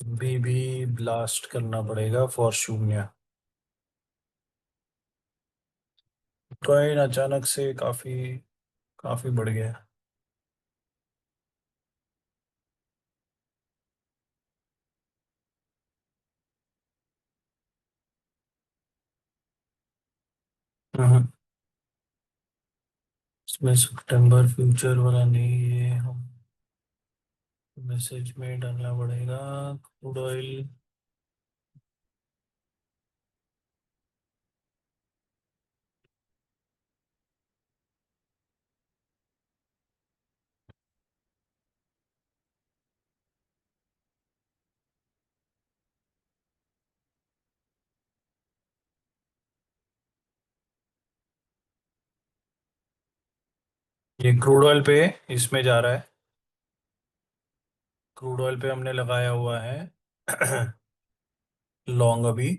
BB ब्लास्ट करना पड़ेगा फॉर शून्य। कॉइन अचानक से काफी काफी बढ़ गया। हम्म। इसमें सितंबर फ्यूचर वाला नहीं, ये हम मैसेज में डालना पड़ेगा। Crude oil. ये क्रूड ऑयल पे इसमें जा रहा है। क्रूड ऑयल पे हमने लगाया हुआ है लॉन्ग अभी।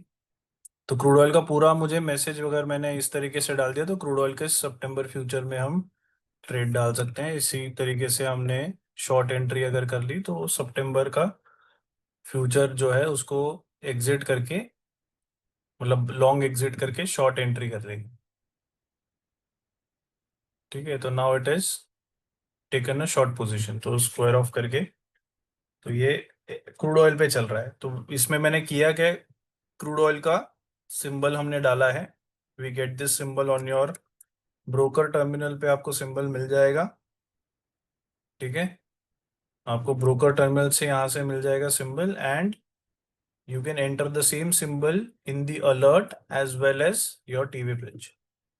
तो क्रूड ऑयल का पूरा मुझे मैसेज वगैरह मैंने इस तरीके से डाल दिया, तो क्रूड ऑयल के सितंबर फ्यूचर में हम ट्रेड डाल सकते हैं। इसी तरीके से हमने शॉर्ट एंट्री अगर कर ली तो सितंबर का फ्यूचर जो है उसको एग्जिट करके, मतलब लॉन्ग एग्जिट करके शॉर्ट एंट्री कर लेंगे। ठीक है, तो now it is taken a short position, तो स्क्वायर ऑफ करके। तो ये क्रूड ऑयल पे चल रहा है, तो इसमें मैंने किया क्या, क्रूड ऑयल का सिंबल हमने डाला है। We get this symbol on your broker terminal पे, आपको सिंबल मिल जाएगा। ठीक है, आपको ब्रोकर टर्मिनल से यहाँ से मिल जाएगा symbol, and you can enter the same symbol in the alert as well as your TV page.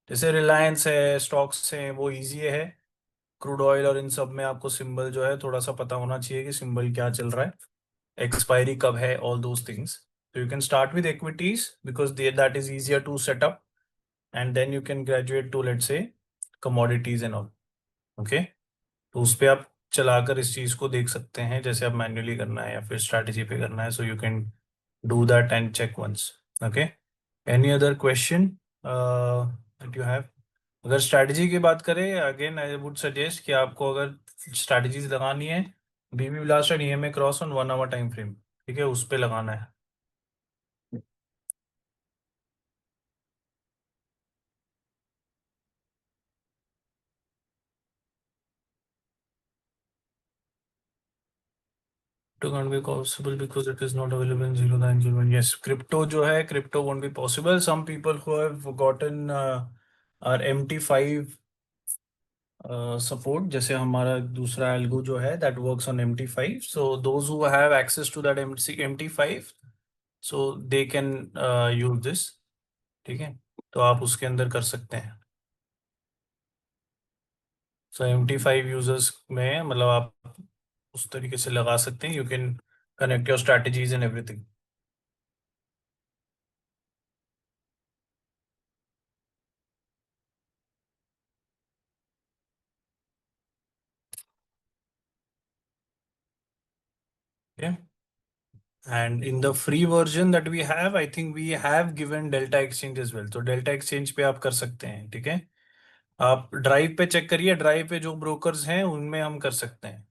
जैसे रिलायंस है, स्टॉक्स हैं, वो इजी है। क्रूड ऑयल और इन सब में आपको सिंबल जो है थोड़ा सा पता होना चाहिए कि सिंबल क्या चल रहा है, एक्सपायरी कब है, ऑल दोज थिंग्स। तो you can start with equities because that is easier to set up, and then you can graduate to let's say commodities and all. Okay, तो उस पे आप चलाकर इस चीज को देख सकते हैं, जैसे आप मैन्युअली करना है या फिर स्ट्रैटेजी पे करना है, so you can do that and check once. Okay, any other question that you have? अगर स्ट्रैटेजी की बात करें, अगेन आई वुड सजेस्ट कि आपको अगर स्ट्रैटेजीज लगानी है, BB blast and EMA cross on 1 hour time frame, ठीक है, उस पे लगाना है। Crypto can't be possible because it is not available in 0901. Yes, crypto जो है, crypto won't be possible. Some people who have gotten our MT5 support, जैसे हमारा दूसरा एल्गो जो है that works on MT5. So those who have access to that MT5, so they can use this. ठीक है, तो आप उसके अंदर कर सकते हैं। सो MT5 यूजर्स में मतलब आप उस तरीके से लगा सकते हैं, you can connect your strategies and everything. And in the free version that we have, I think we have given delta exchange as well, तो delta exchange पे आप कर सकते हैं। ठीक है, आप ड्राइव पे चेक करिए, ड्राइव पे जो ब्रोकर्स हैं उनमें हम कर सकते हैं.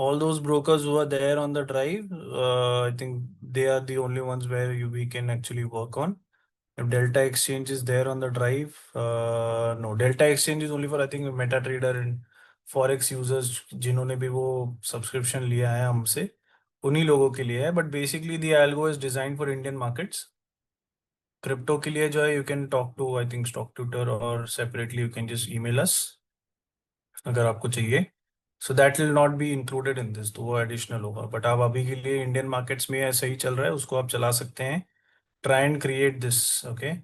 All those brokers who are there on the drive, I think they are the only ones where we can actually work on. If Delta Exchange is there on the drive, no, Delta Exchange is only for I think MetaTrader and Forex users जिन्होंने भी वो subscription लिया है हमसे, उन्हीं लोगों के लिए है. But basically the algo is design for Indian markets. Crypto के लिए जो है you can talk to I think stock Twitter, और separately you can just email us अगर आपको चाहिए. So that will not be included in this, तो वो एडिशनल होगा. बट आप अभी के लिए इंडियन मार्केट्स में ऐसा ही चल रहा है, उसको आप चला सकते हैं. Try and create this. Okay.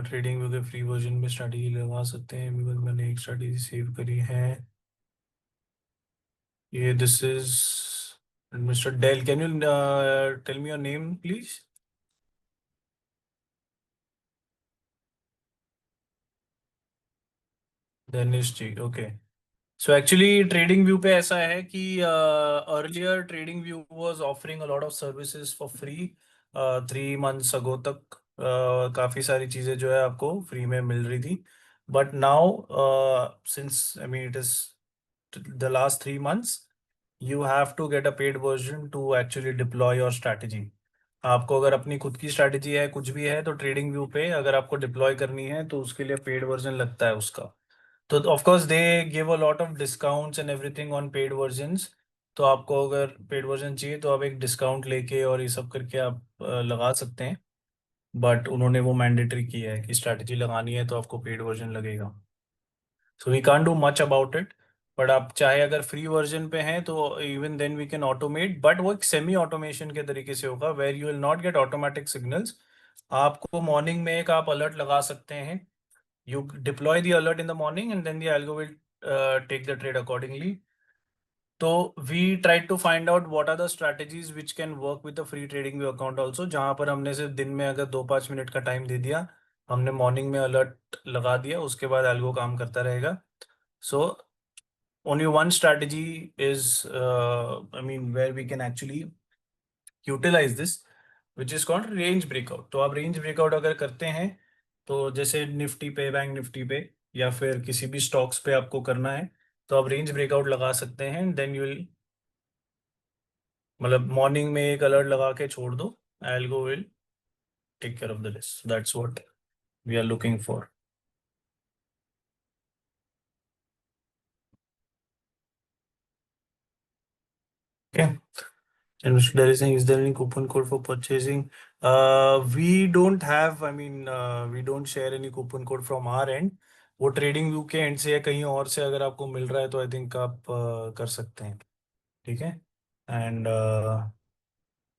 Trading view के फ्री वर्जन में स्ट्रैटेजी लगा सकते हैं, बिकॉज मैंने एक स्ट्रैटेजी सेव करी है. ये this is mister Dale. Can you tell me your name please? Dhanesh ji. Okay. So actually trading view पे ऐसा है कि earlier trading view was offering a lot of services for free 3 months ago तक. काफ़ी सारी चीज़ें जो है आपको फ्री में मिल रही थी. But now since I mean it is the last 3 months you have to get a paid version to actually deploy your strategy. आपको अगर अपनी खुद की स्ट्रैटेजी है कुछ भी है तो ट्रेडिंग व्यू पे अगर आपको डिप्लॉय करनी है तो उसके लिए पेड वर्जन लगता है उसका. तो of course they give a lot of discounts and everything on paid versions. तो आपको अगर पेड वर्जन चाहिए तो आप एक डिस्काउंट लेके और ये सब करके आप लगा सकते हैं. बट उन्होंने वो मैंडेटरी किया है कि स्ट्रैटेजी लगानी है तो आपको पेड वर्जन लगेगा. So we can't do much about it. But आप चाहे अगर फ्री वर्जन पे हैं तो even then we can automate, but वो एक सेमी ऑटोमेशन के तरीके से होगा where you will not get automatic signals. आपको मॉर्निंग में एक आप अलर्ट लगा सकते हैं. You deploy the alert in the morning and then the algo will take the trade accordingly. तो we tried to find out what are the strategies which can work with the free trading view account also, जहाँ पर हमने सिर्फ दिन में अगर 2-5 minute का time दे दिया, हमने मॉर्निंग में अलर्ट लगा दिया, उसके बाद एल्गो काम करता रहेगा. सो only one strategy is I mean where we can actually utilize this, which is called range breakout. तो आप रेंज ब्रेकआउट अगर करते हैं तो जैसे निफ्टी पे, बैंक निफ्टी पे, या फिर किसी भी स्टॉक्स पे आपको करना है तो आप रेंज ब्रेकआउट लगा सकते हैं. देन यू विल, मतलब मॉर्निंग में एक अलर्ट लगा के छोड़ दो, algo will take care of the risk. That's what we are looking for. Okay. And Mr. Derry saying, is there any coupon code for purchasing? We don't have, I mean, we don't share any coupon code from our end. वो trading view के and से या कहीं और से अगर आपको मिल रहा है तो आई थिंक आप कर सकते हैं. ठीक है. एंड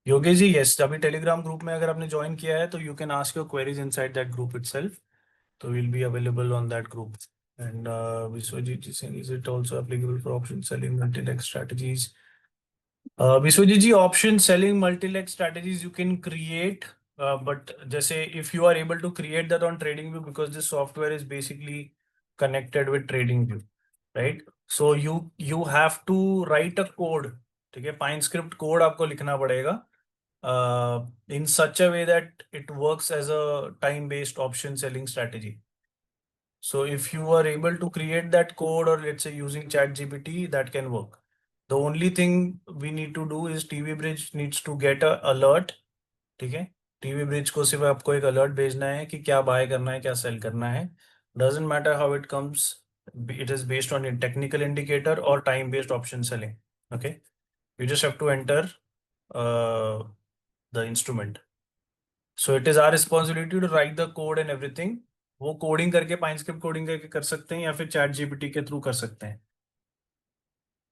योगेश जी, यस, अभी टेलीग्राम ग्रुप में अगर आपने ज्वाइन किया है तो you can ask your queries inside that group itself. तो will be available on that group. And Vishwajeet ji saying, is it also applicable for option selling multi-leg strategies? Vishwajit ji, option selling multi-leg strategies you can create, but जैसे if you are able to create that on TradingView, because this software is basically connected with TradingView, right? So you have to write a code. ठीक है, pine script code आपको लिखना पड़ेगा in such a way that it works as a time-based option selling strategy. So if you are able to create that code, or let's say using ChatGPT, that can work. The only thing we need to do is TV Bridge needs to get a alert. ठीक है. TV bridge को सिर्फ आपको एक alert भेजना है कि क्या बाय करना है, क्या सेल करना है. Doesn't matter how it comes. It is based on technical indicator और time based option selling. Okay. You just have to enter the instrument. So it is our responsibility to write the code and everything. वो coding करके, pine script coding करके कर सकते हैं या फिर chat GPT के थ्रू कर सकते हैं.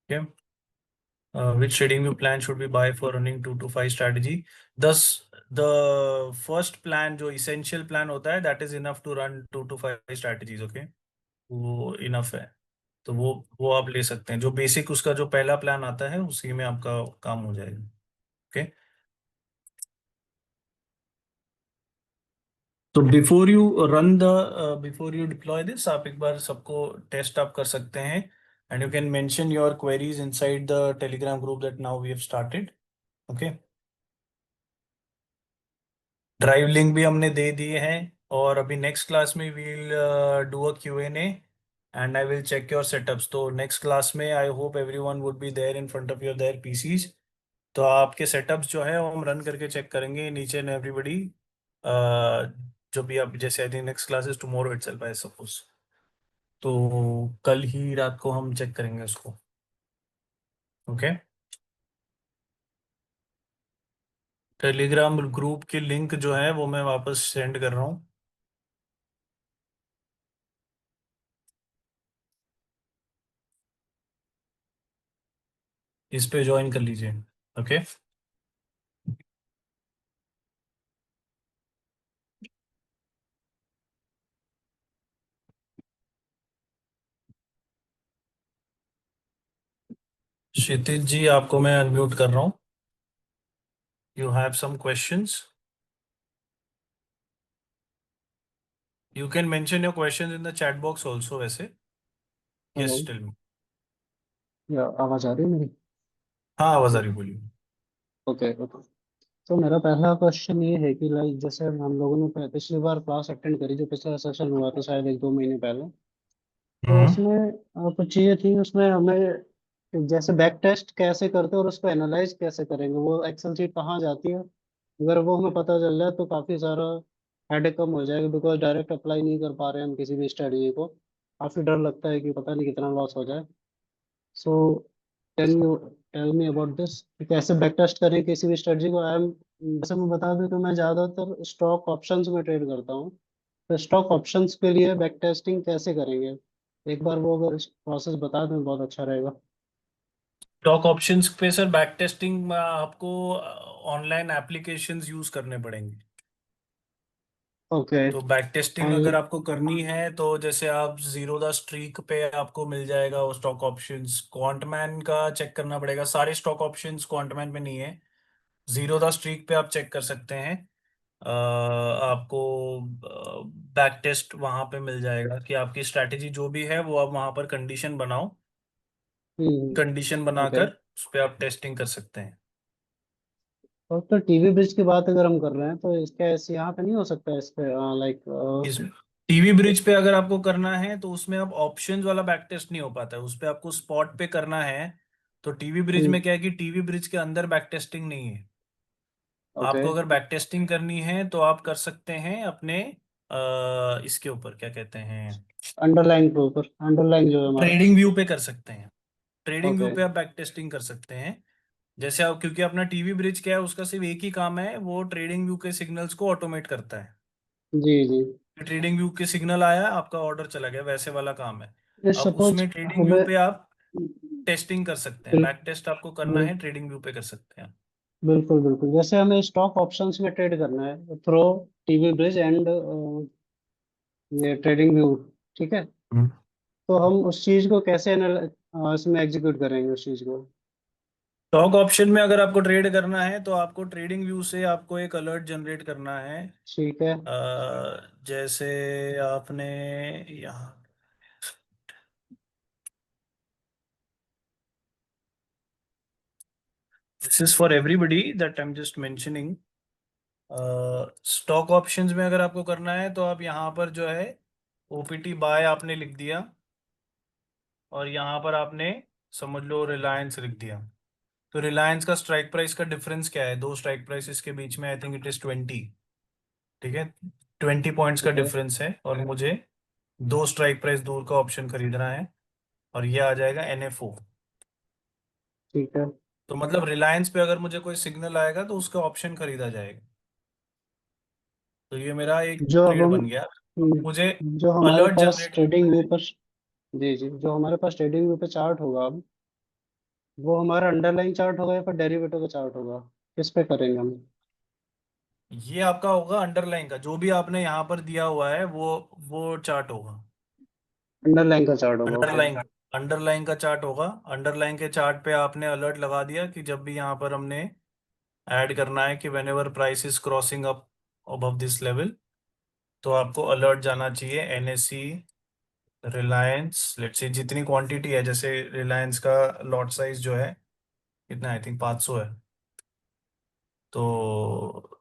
ठीक है. Which trading view plan should we buy for running 2 to 5 strategy? Thus, the first plan, जो essential plan होता है, that is enough to run 2 to 5 strategies. Okay, वो enough है. तो वो आप ले सकते हैं. जो बेसिक उसका जो पहला प्लान आता है उसी में आपका काम हो जाएगा. ओके. तो बिफोर यू डिप्लॉय दिस, आप एक बार सबको टेस्ट आप कर सकते हैं. And you can mention your queries inside the telegram group that now we have started. Okay. Drive link भी हमने दे दिए हैं. और अभी नेक्स्ट क्लास में we'll do a Q&A and I will check your setups. तो नेक्स्ट क्लास में I hope everyone would be there in front of your there PCs. तो आपके सेटअप्स जो है वो हम रन करके चेक करेंगे नीचे एंड एवरीबडी। जो भी आप जैसे I think next class is tomorrow itself I suppose. तो कल ही रात को हम चेक करेंगे उसको। ओके। टेलीग्राम ग्रुप की लिंक जो है वो मैं वापस सेंड कर रहा हूँ। इस पे ज्वाइन कर लीजिए। ओके। क्षितिज जी आपको मैं अनम्यूट कर रहा हूँ। You have some questions. You can mention your questions in the chat box also वैसे। हेलो। Yes tell me. या आवाज़ आ रही है मेरी? हाँ आवाज आ रही, बोलिए। Okay okay. तो मेरा पहला क्वेश्चन ये है कि लाइक जैसे हम लोगों ने पिछली बार क्लास अटेंड करी, जो पिछला सेशन हुआ था शायद 1-2 महीने पहले। तो हम्म। उसमें कुछ चीज़ें थी उसमें, हमें जैसे बैक टेस्ट कैसे करते हैं और उसको एनालाइज कैसे करेंगे, वो एक्सेल शीट कहाँ जाती है। अगर वो हमें पता चल जाए तो काफ़ी सारा हेडेक कम हो जाएगा, बिकॉज डायरेक्ट अप्लाई नहीं कर पा रहे हैं हम किसी भी स्ट्रेटजी को। काफ़ी डर लगता है कि पता नहीं कितना लॉस हो जाए। So tell you tell me about this, कि कैसे बैक टेस्ट करें किसी भी स्ट्रेटजी को। आई एम जैसे मैं बता दूं तो मैं ज़्यादातर स्टॉक ऑप्शंस में ट्रेड करता हूँ। तो स्टॉक ऑप्शंस के लिए बैक टेस्टिंग कैसे करेंगे, एक बार वो अगर प्रोसेस बता दें बहुत अच्छा रहेगा। स्टॉक ऑप्शंस पे सर बैक टेस्टिंग में आपको ऑनलाइन एप्लीकेशंस यूज करने पड़ेंगे। ओके। तो बैक टेस्टिंग अगर आपको करनी है तो जैसे आप जीरो द स्ट्रीक पे आपको मिल जाएगा वो स्टॉक ऑप्शंस। क्वांटमैन का चेक करना पड़ेगा, सारे स्टॉक ऑप्शंस क्वांटमैन में नहीं है। जीरो द स्ट्रीक पे आप चेक कर सकते हैं। आपको बैक टेस्ट वहां पे मिल जाएगा कि आपकी स्ट्रैटेजी जो भी है वो आप वहां पर कंडीशन बनाओ। Condition okay. बनाकर उस पर आप टेस्टिंग कर सकते हैं। और तो टीवी ब्रिज की बात अगर हम कर रहे हैं तो इसका ऐसे यहाँ पे नहीं हो सकता इस पे, लाइक। इस टीवी ब्रिज पे अगर आपको करना है तो उसमें अब ऑप्शंस वाला बैक टेस्ट नहीं हो पाता है, उस पे आपको स्पॉट पे करना है। तो टीवी ब्रिज में क्या है कि टीवी ब्रिज के अंदर बैक टेस्टिंग नहीं है। ओके। आपको अगर बैक टेस्टिंग करनी है तो आप कर सकते हैं अपने इसके ऊपर क्या कहते हैं, अंडरलाइन के ऊपर, अंडरलाइन जो है हमारा। ट्रेडिंग व्यू पे कर सकते हैं। Trading view okay. पे आप बैक टेस्टिंग कर सकते हैं। जैसे आप, क्योंकि अपना टीवी ब्रिज क्या है, उसका सिर्फ एक ही काम है, वो ट्रेडिंग व्यू के सिग्नल्स को ऑटोमेट करता है। जी जी। ट्रेडिंग व्यू के सिग्नल आया, आपका ऑर्डर चला गया, वैसे वाला काम है। अब सपोज उसमें ट्रेडिंग व्यू हमें पे आप टेस्टिंग कर सकते हैं, बिल, बैक टेस्ट आपको करना बिल, है ट्रेडिंग व्यू पे कर सकते हैं। बिल्कुल बिल्कुल, जैसे हमें स्टॉक ऑप्शंस में ट्रेड करना है थ्रो टीवी ब्रिज एंड ये ट्रेडिंग व्यू, ठीक है। हम्म। तो हम उस चीज को कैसे इसमें एग्जीक्यूट करेंगे उस चीज को। स्टॉक ऑप्शन में अगर आपको ट्रेड करना है तो आपको ट्रेडिंग व्यू से आपको एक अलर्ट जनरेट करना है। ठीक है। जैसे आपने यहाँ, this is for everybody that I am just mentioning. Stock options में अगर आपको करना है तो आप यहाँ पर जो है ओपीटी बाय आपने लिख दिया, और यहाँ पर आपने समझ लो रिलायंस लिख दिया। तो रिलायंस का स्ट्राइक प्राइस का डिफरेंस क्या है, दो स्ट्राइक प्राइसेस के बीच में, आई थिंक इट इज 20। ठीक है, 20 पॉइंट्स का ओके। डिफरेंस है और मुझे दो स्ट्राइक प्राइस दूर का ऑप्शन खरीदना है, और ये आ जाएगा एनएफओ। ठीक है। तो मतलब रिलायंस पे अगर मुझे कोई सिग्नल आएगा तो उसका ऑप्शन खरीदा जाएगा। तो ये मेरा एक जो अब ट्रेड हम बन गया। मुझे जो हमारे अलर्ट पास जनरेट ट्रेडिंग करना व्यू है। पर, जी जी, जो हमारे पास ट्रेडिंग व्यू पे चार्ट होगा अब, वो हमारा अंडरलाइन चार्ट होगा या फिर डेरिवेटिव का चार्ट होगा, किस पे करेंगे हम। ये आपका होगा अंडरलाइन का, जो भी आपने यहाँ पर दिया हुआ है वो चार्ट होगा। अंडरलाइन का चार्ट होगा, ओके। अंडरलाइन अंडरलाइन का चार्ट होगा। अंडरलाइन के चार्ट पे आपने अलर्ट लगा दिया कि जब भी यहाँ पर हमने ऐड करना है कि whenever price is crossing up above this level, तो आपको अलर्ट जाना चाहिए एनएससी रिलायंस। लेट्स से जितनी क्वांटिटी है, जैसे रिलायंस का लॉट साइज जो है कितना, आई थिंक 500 है। तो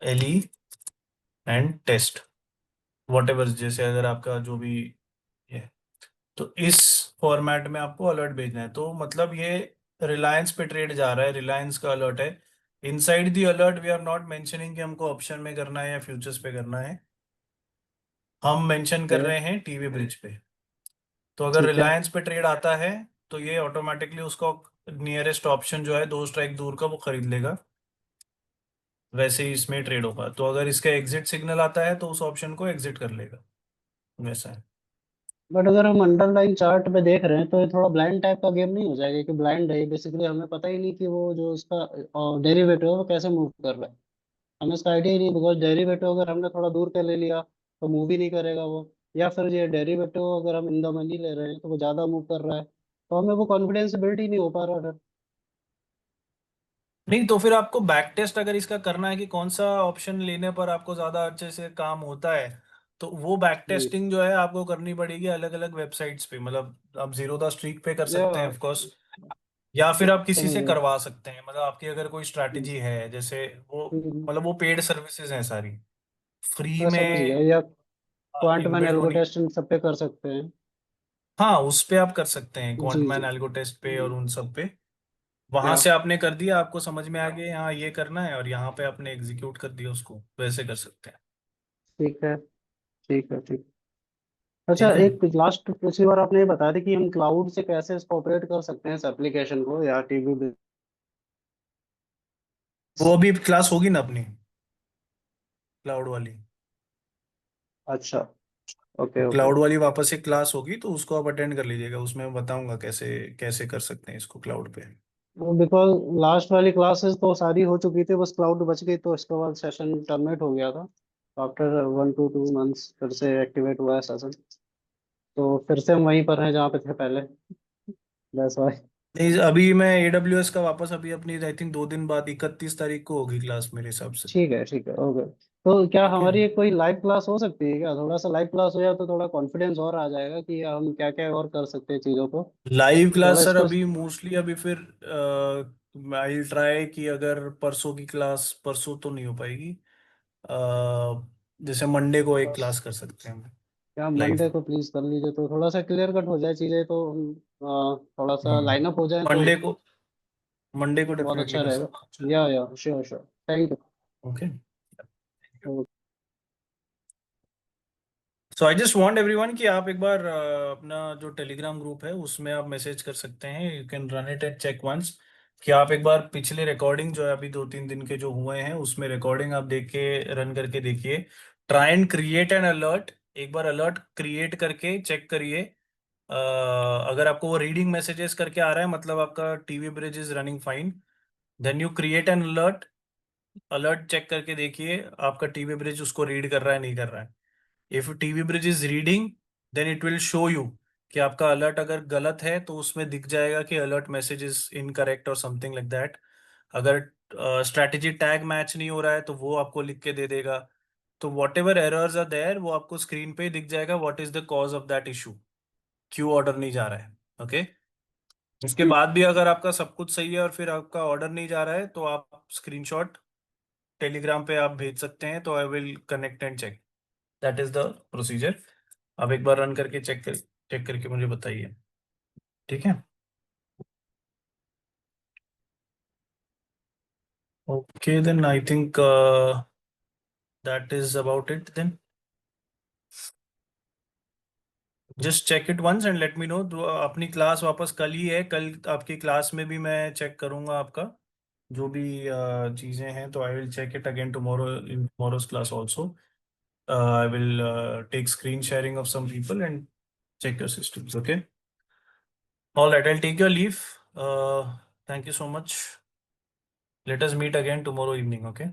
एलई एंड टेस्ट वॉट एवर, जैसे अगर आपका जो भी है, तो इस फॉर्मेट में आपको अलर्ट भेजना है। तो मतलब ये रिलायंस पे ट्रेड जा रहा है, रिलायंस का अलर्ट है। Inside the alert we are not mentioning कि हमको ऑप्शन में करना है या फ्यूचर्स पे करना है, हम मेंशन कर है। रहे हैं टीवी ब्रिज पे। तो अगर ठीक है। रिलायंस पे ट्रेड आता है तो ये ऑटोमेटिकली उसको नियरेस्ट ऑप्शन जो है 2 स्ट्राइक दूर का वो खरीद लेगा, वैसे ही इसमें ट्रेड होगा। तो अगर इसका एग्जिट सिग्नल आता है तो उस ऑप्शन को एग्जिट कर लेगा, वैसा है। बट अगर हम अंडरलाइन चार्ट पे देख रहे हैं तो ये थोड़ा ब्लाइंड टाइप का गेम नहीं हो जाएगा? कि ब्लाइंड है बेसिकली, हमें पता ही नहीं कि वो जो उसका डेरिवेटिव है वो कैसे मूव कर रहा है। हमें इसका आइडिया ही नहीं, बिकॉज डेरिवेटिव अगर हमने थोड़ा दूर का ले लिया तो मूव ही नहीं करेगा वो। या फिर ये डेरिवेटिव अगर हम इन द मनी ले रहे हैं तो वो ज़्यादा मूव कर रहा है, तो हमें वो कॉन्फिडेंस बिल्ड ही नहीं हो पा रहा है। नहीं तो फिर आपको बैक टेस्ट अगर इसका करना है कि कौन सा ऑप्शन लेने पर आपको ज्यादा अच्छे से काम होता है, तो वो बैक जी। टेस्टिंग जो है आपको करनी पड़ेगी अलग अलग वेबसाइट्स पे। मतलब आप जीरो द स्ट्रीक पे कर या सकते हैं ऑफ कोर्स, या फिर आप किसी समझ से गया। करवा सकते हैं। मतलब आपकी अगर कोई हम्म, स्ट्रैटेजी है, जैसे वो, हम्म, मतलब वो पेड सर्विसेज हैं सारी, फ्री मैं समझ गया। में या क्वांट मैन एम्बेड एल्गो होनी। टेस्ट इन सब पे कर सकते हैं। हाँ उस पे आप कर सकते हैं, जी क्वांटमैन जी। एल्गो टेस्ट पे हम्म, और उन सब पे। वहां या से आपने कर दिया, आपको समझ में आ गया यहाँ ये करना है, और यहाँ पे आपने एग्जीक्यूट कर दिया उसको, वैसे कर सकते हैं। ठीक है। ठीक है। ठीक। अच्छा, ठीक है, एक लास्ट पिछली बार आपने ये बताया था कि हम क्लाउड से कैसे इसको ऑपरेट कर सकते हैं इस एप्लीकेशन को या टीवी। वो अभी क्लास होगी ना अपनी, क्लाउड वाली। अच्छा। ओके तो ओके। क्लाउड वाली वापस एक क्लास होगी, तो उसको आप अटेंड कर लीजिएगा, उसमें मैं बताऊंगा कैसे कैसे कर सकते हैं इसको क्लाउड पे। बिकॉज लास्ट वाली क्लासेस तो सारी हो चुकी थी, बस क्लाउड बच गई, तो इसके बाद सेशन टर्मिनेट हो गया था। आफ्टर 1 to 2 months फिर से एक्टिवेट हुआ है सेशन। तो फिर से हम वहीं पर हैं जहाँ पे थे पहले। That's why. नहीं अभी मैं AWS का वापस, अभी अपनी आई थिंक 2 दिन बाद 31 तारीख को होगी क्लास मेरे हिसाब से। ठीक है। ठीक है। ओके। तो क्या ठीक है, हमारी एक कोई लाइव क्लास हो सकती है क्या? थोड़ा सा लाइव क्लास हो जाए तो थोड़ा कॉन्फिडेंस और आ जाएगा कि हम क्या क्या और कर सकते हैं चीज़ों को। लाइव थोड़ा क्लास सर इसको। अभी मोस्टली अभी फिर आई ट्राई कि अगर परसों की क्लास, परसों तो नहीं हो पाएगी, जैसे मंडे को एक क्लास कर सकते हैं क्या लाइव। मंडे को प्लीज कर लीजिए तो थोड़ा सा क्लियर कट हो जाए चीजें, तो थोड़ा सा हम्म, लाइनअप हो जाए तो मंडे को, मंडे को बहुत डेफिनेटली अच्छा कर रहेगा। सकते या श्योर श्योर। थैंक हैं। Okay, you. So I just want everyone कि आप एक बार अपना जो टेलीग्राम ग्रुप है उसमें आप मैसेज कर सकते हैं, you can run it and check once, कि आप एक बार पिछले रिकॉर्डिंग जो है अभी 2-3 दिन के जो हुए हैं उसमें रिकॉर्डिंग आप देख के रन करके देखिए। Try and create an alert, एक बार अलर्ट क्रिएट करके चेक करिए। अगर आपको वो रीडिंग मैसेजेस करके आ रहा है मतलब आपका TV bridge is running fine, then you create an alert. Alert check करके देखिए आपका टीवी ब्रिज उसको रीड कर रहा है नहीं कर रहा है। If TV bridge is reading, then it will show you कि आपका अलर्ट अगर गलत है तो उसमें दिख जाएगा कि अलर्ट मैसेज इज इनकरेक्ट और समथिंग लाइक दैट। अगर स्ट्रैटेजी टैग मैच नहीं हो रहा है तो वो आपको लिख के दे देगा। तो whatever errors are there वो आपको स्क्रीन पे ही दिख जाएगा, what is the cause of that issue, क्यों ऑर्डर नहीं जा रहा है। ओके, उसके बाद भी अगर आपका सब कुछ सही है और फिर आपका ऑर्डर नहीं जा रहा है तो आप स्क्रीनशॉट टेलीग्राम पे आप भेज सकते हैं, तो I will connect and check. That is the procedure. आप एक बार रन करके चेक करके मुझे बताइए, ठीक है। Okay then I think that is about it then, just check it once and let me know. अपनी क्लास वापस कल ही है, कल आपकी क्लास में भी मैं चेक करूंगा आपका जो भी चीज़ें हैं, तो I will check it again tomorrow in tomorrow's class also. I will take screen sharing of some people and check your systems. Okay. All right. I'll take your leave. Thank you so much. Let us meet again tomorrow evening. Okay.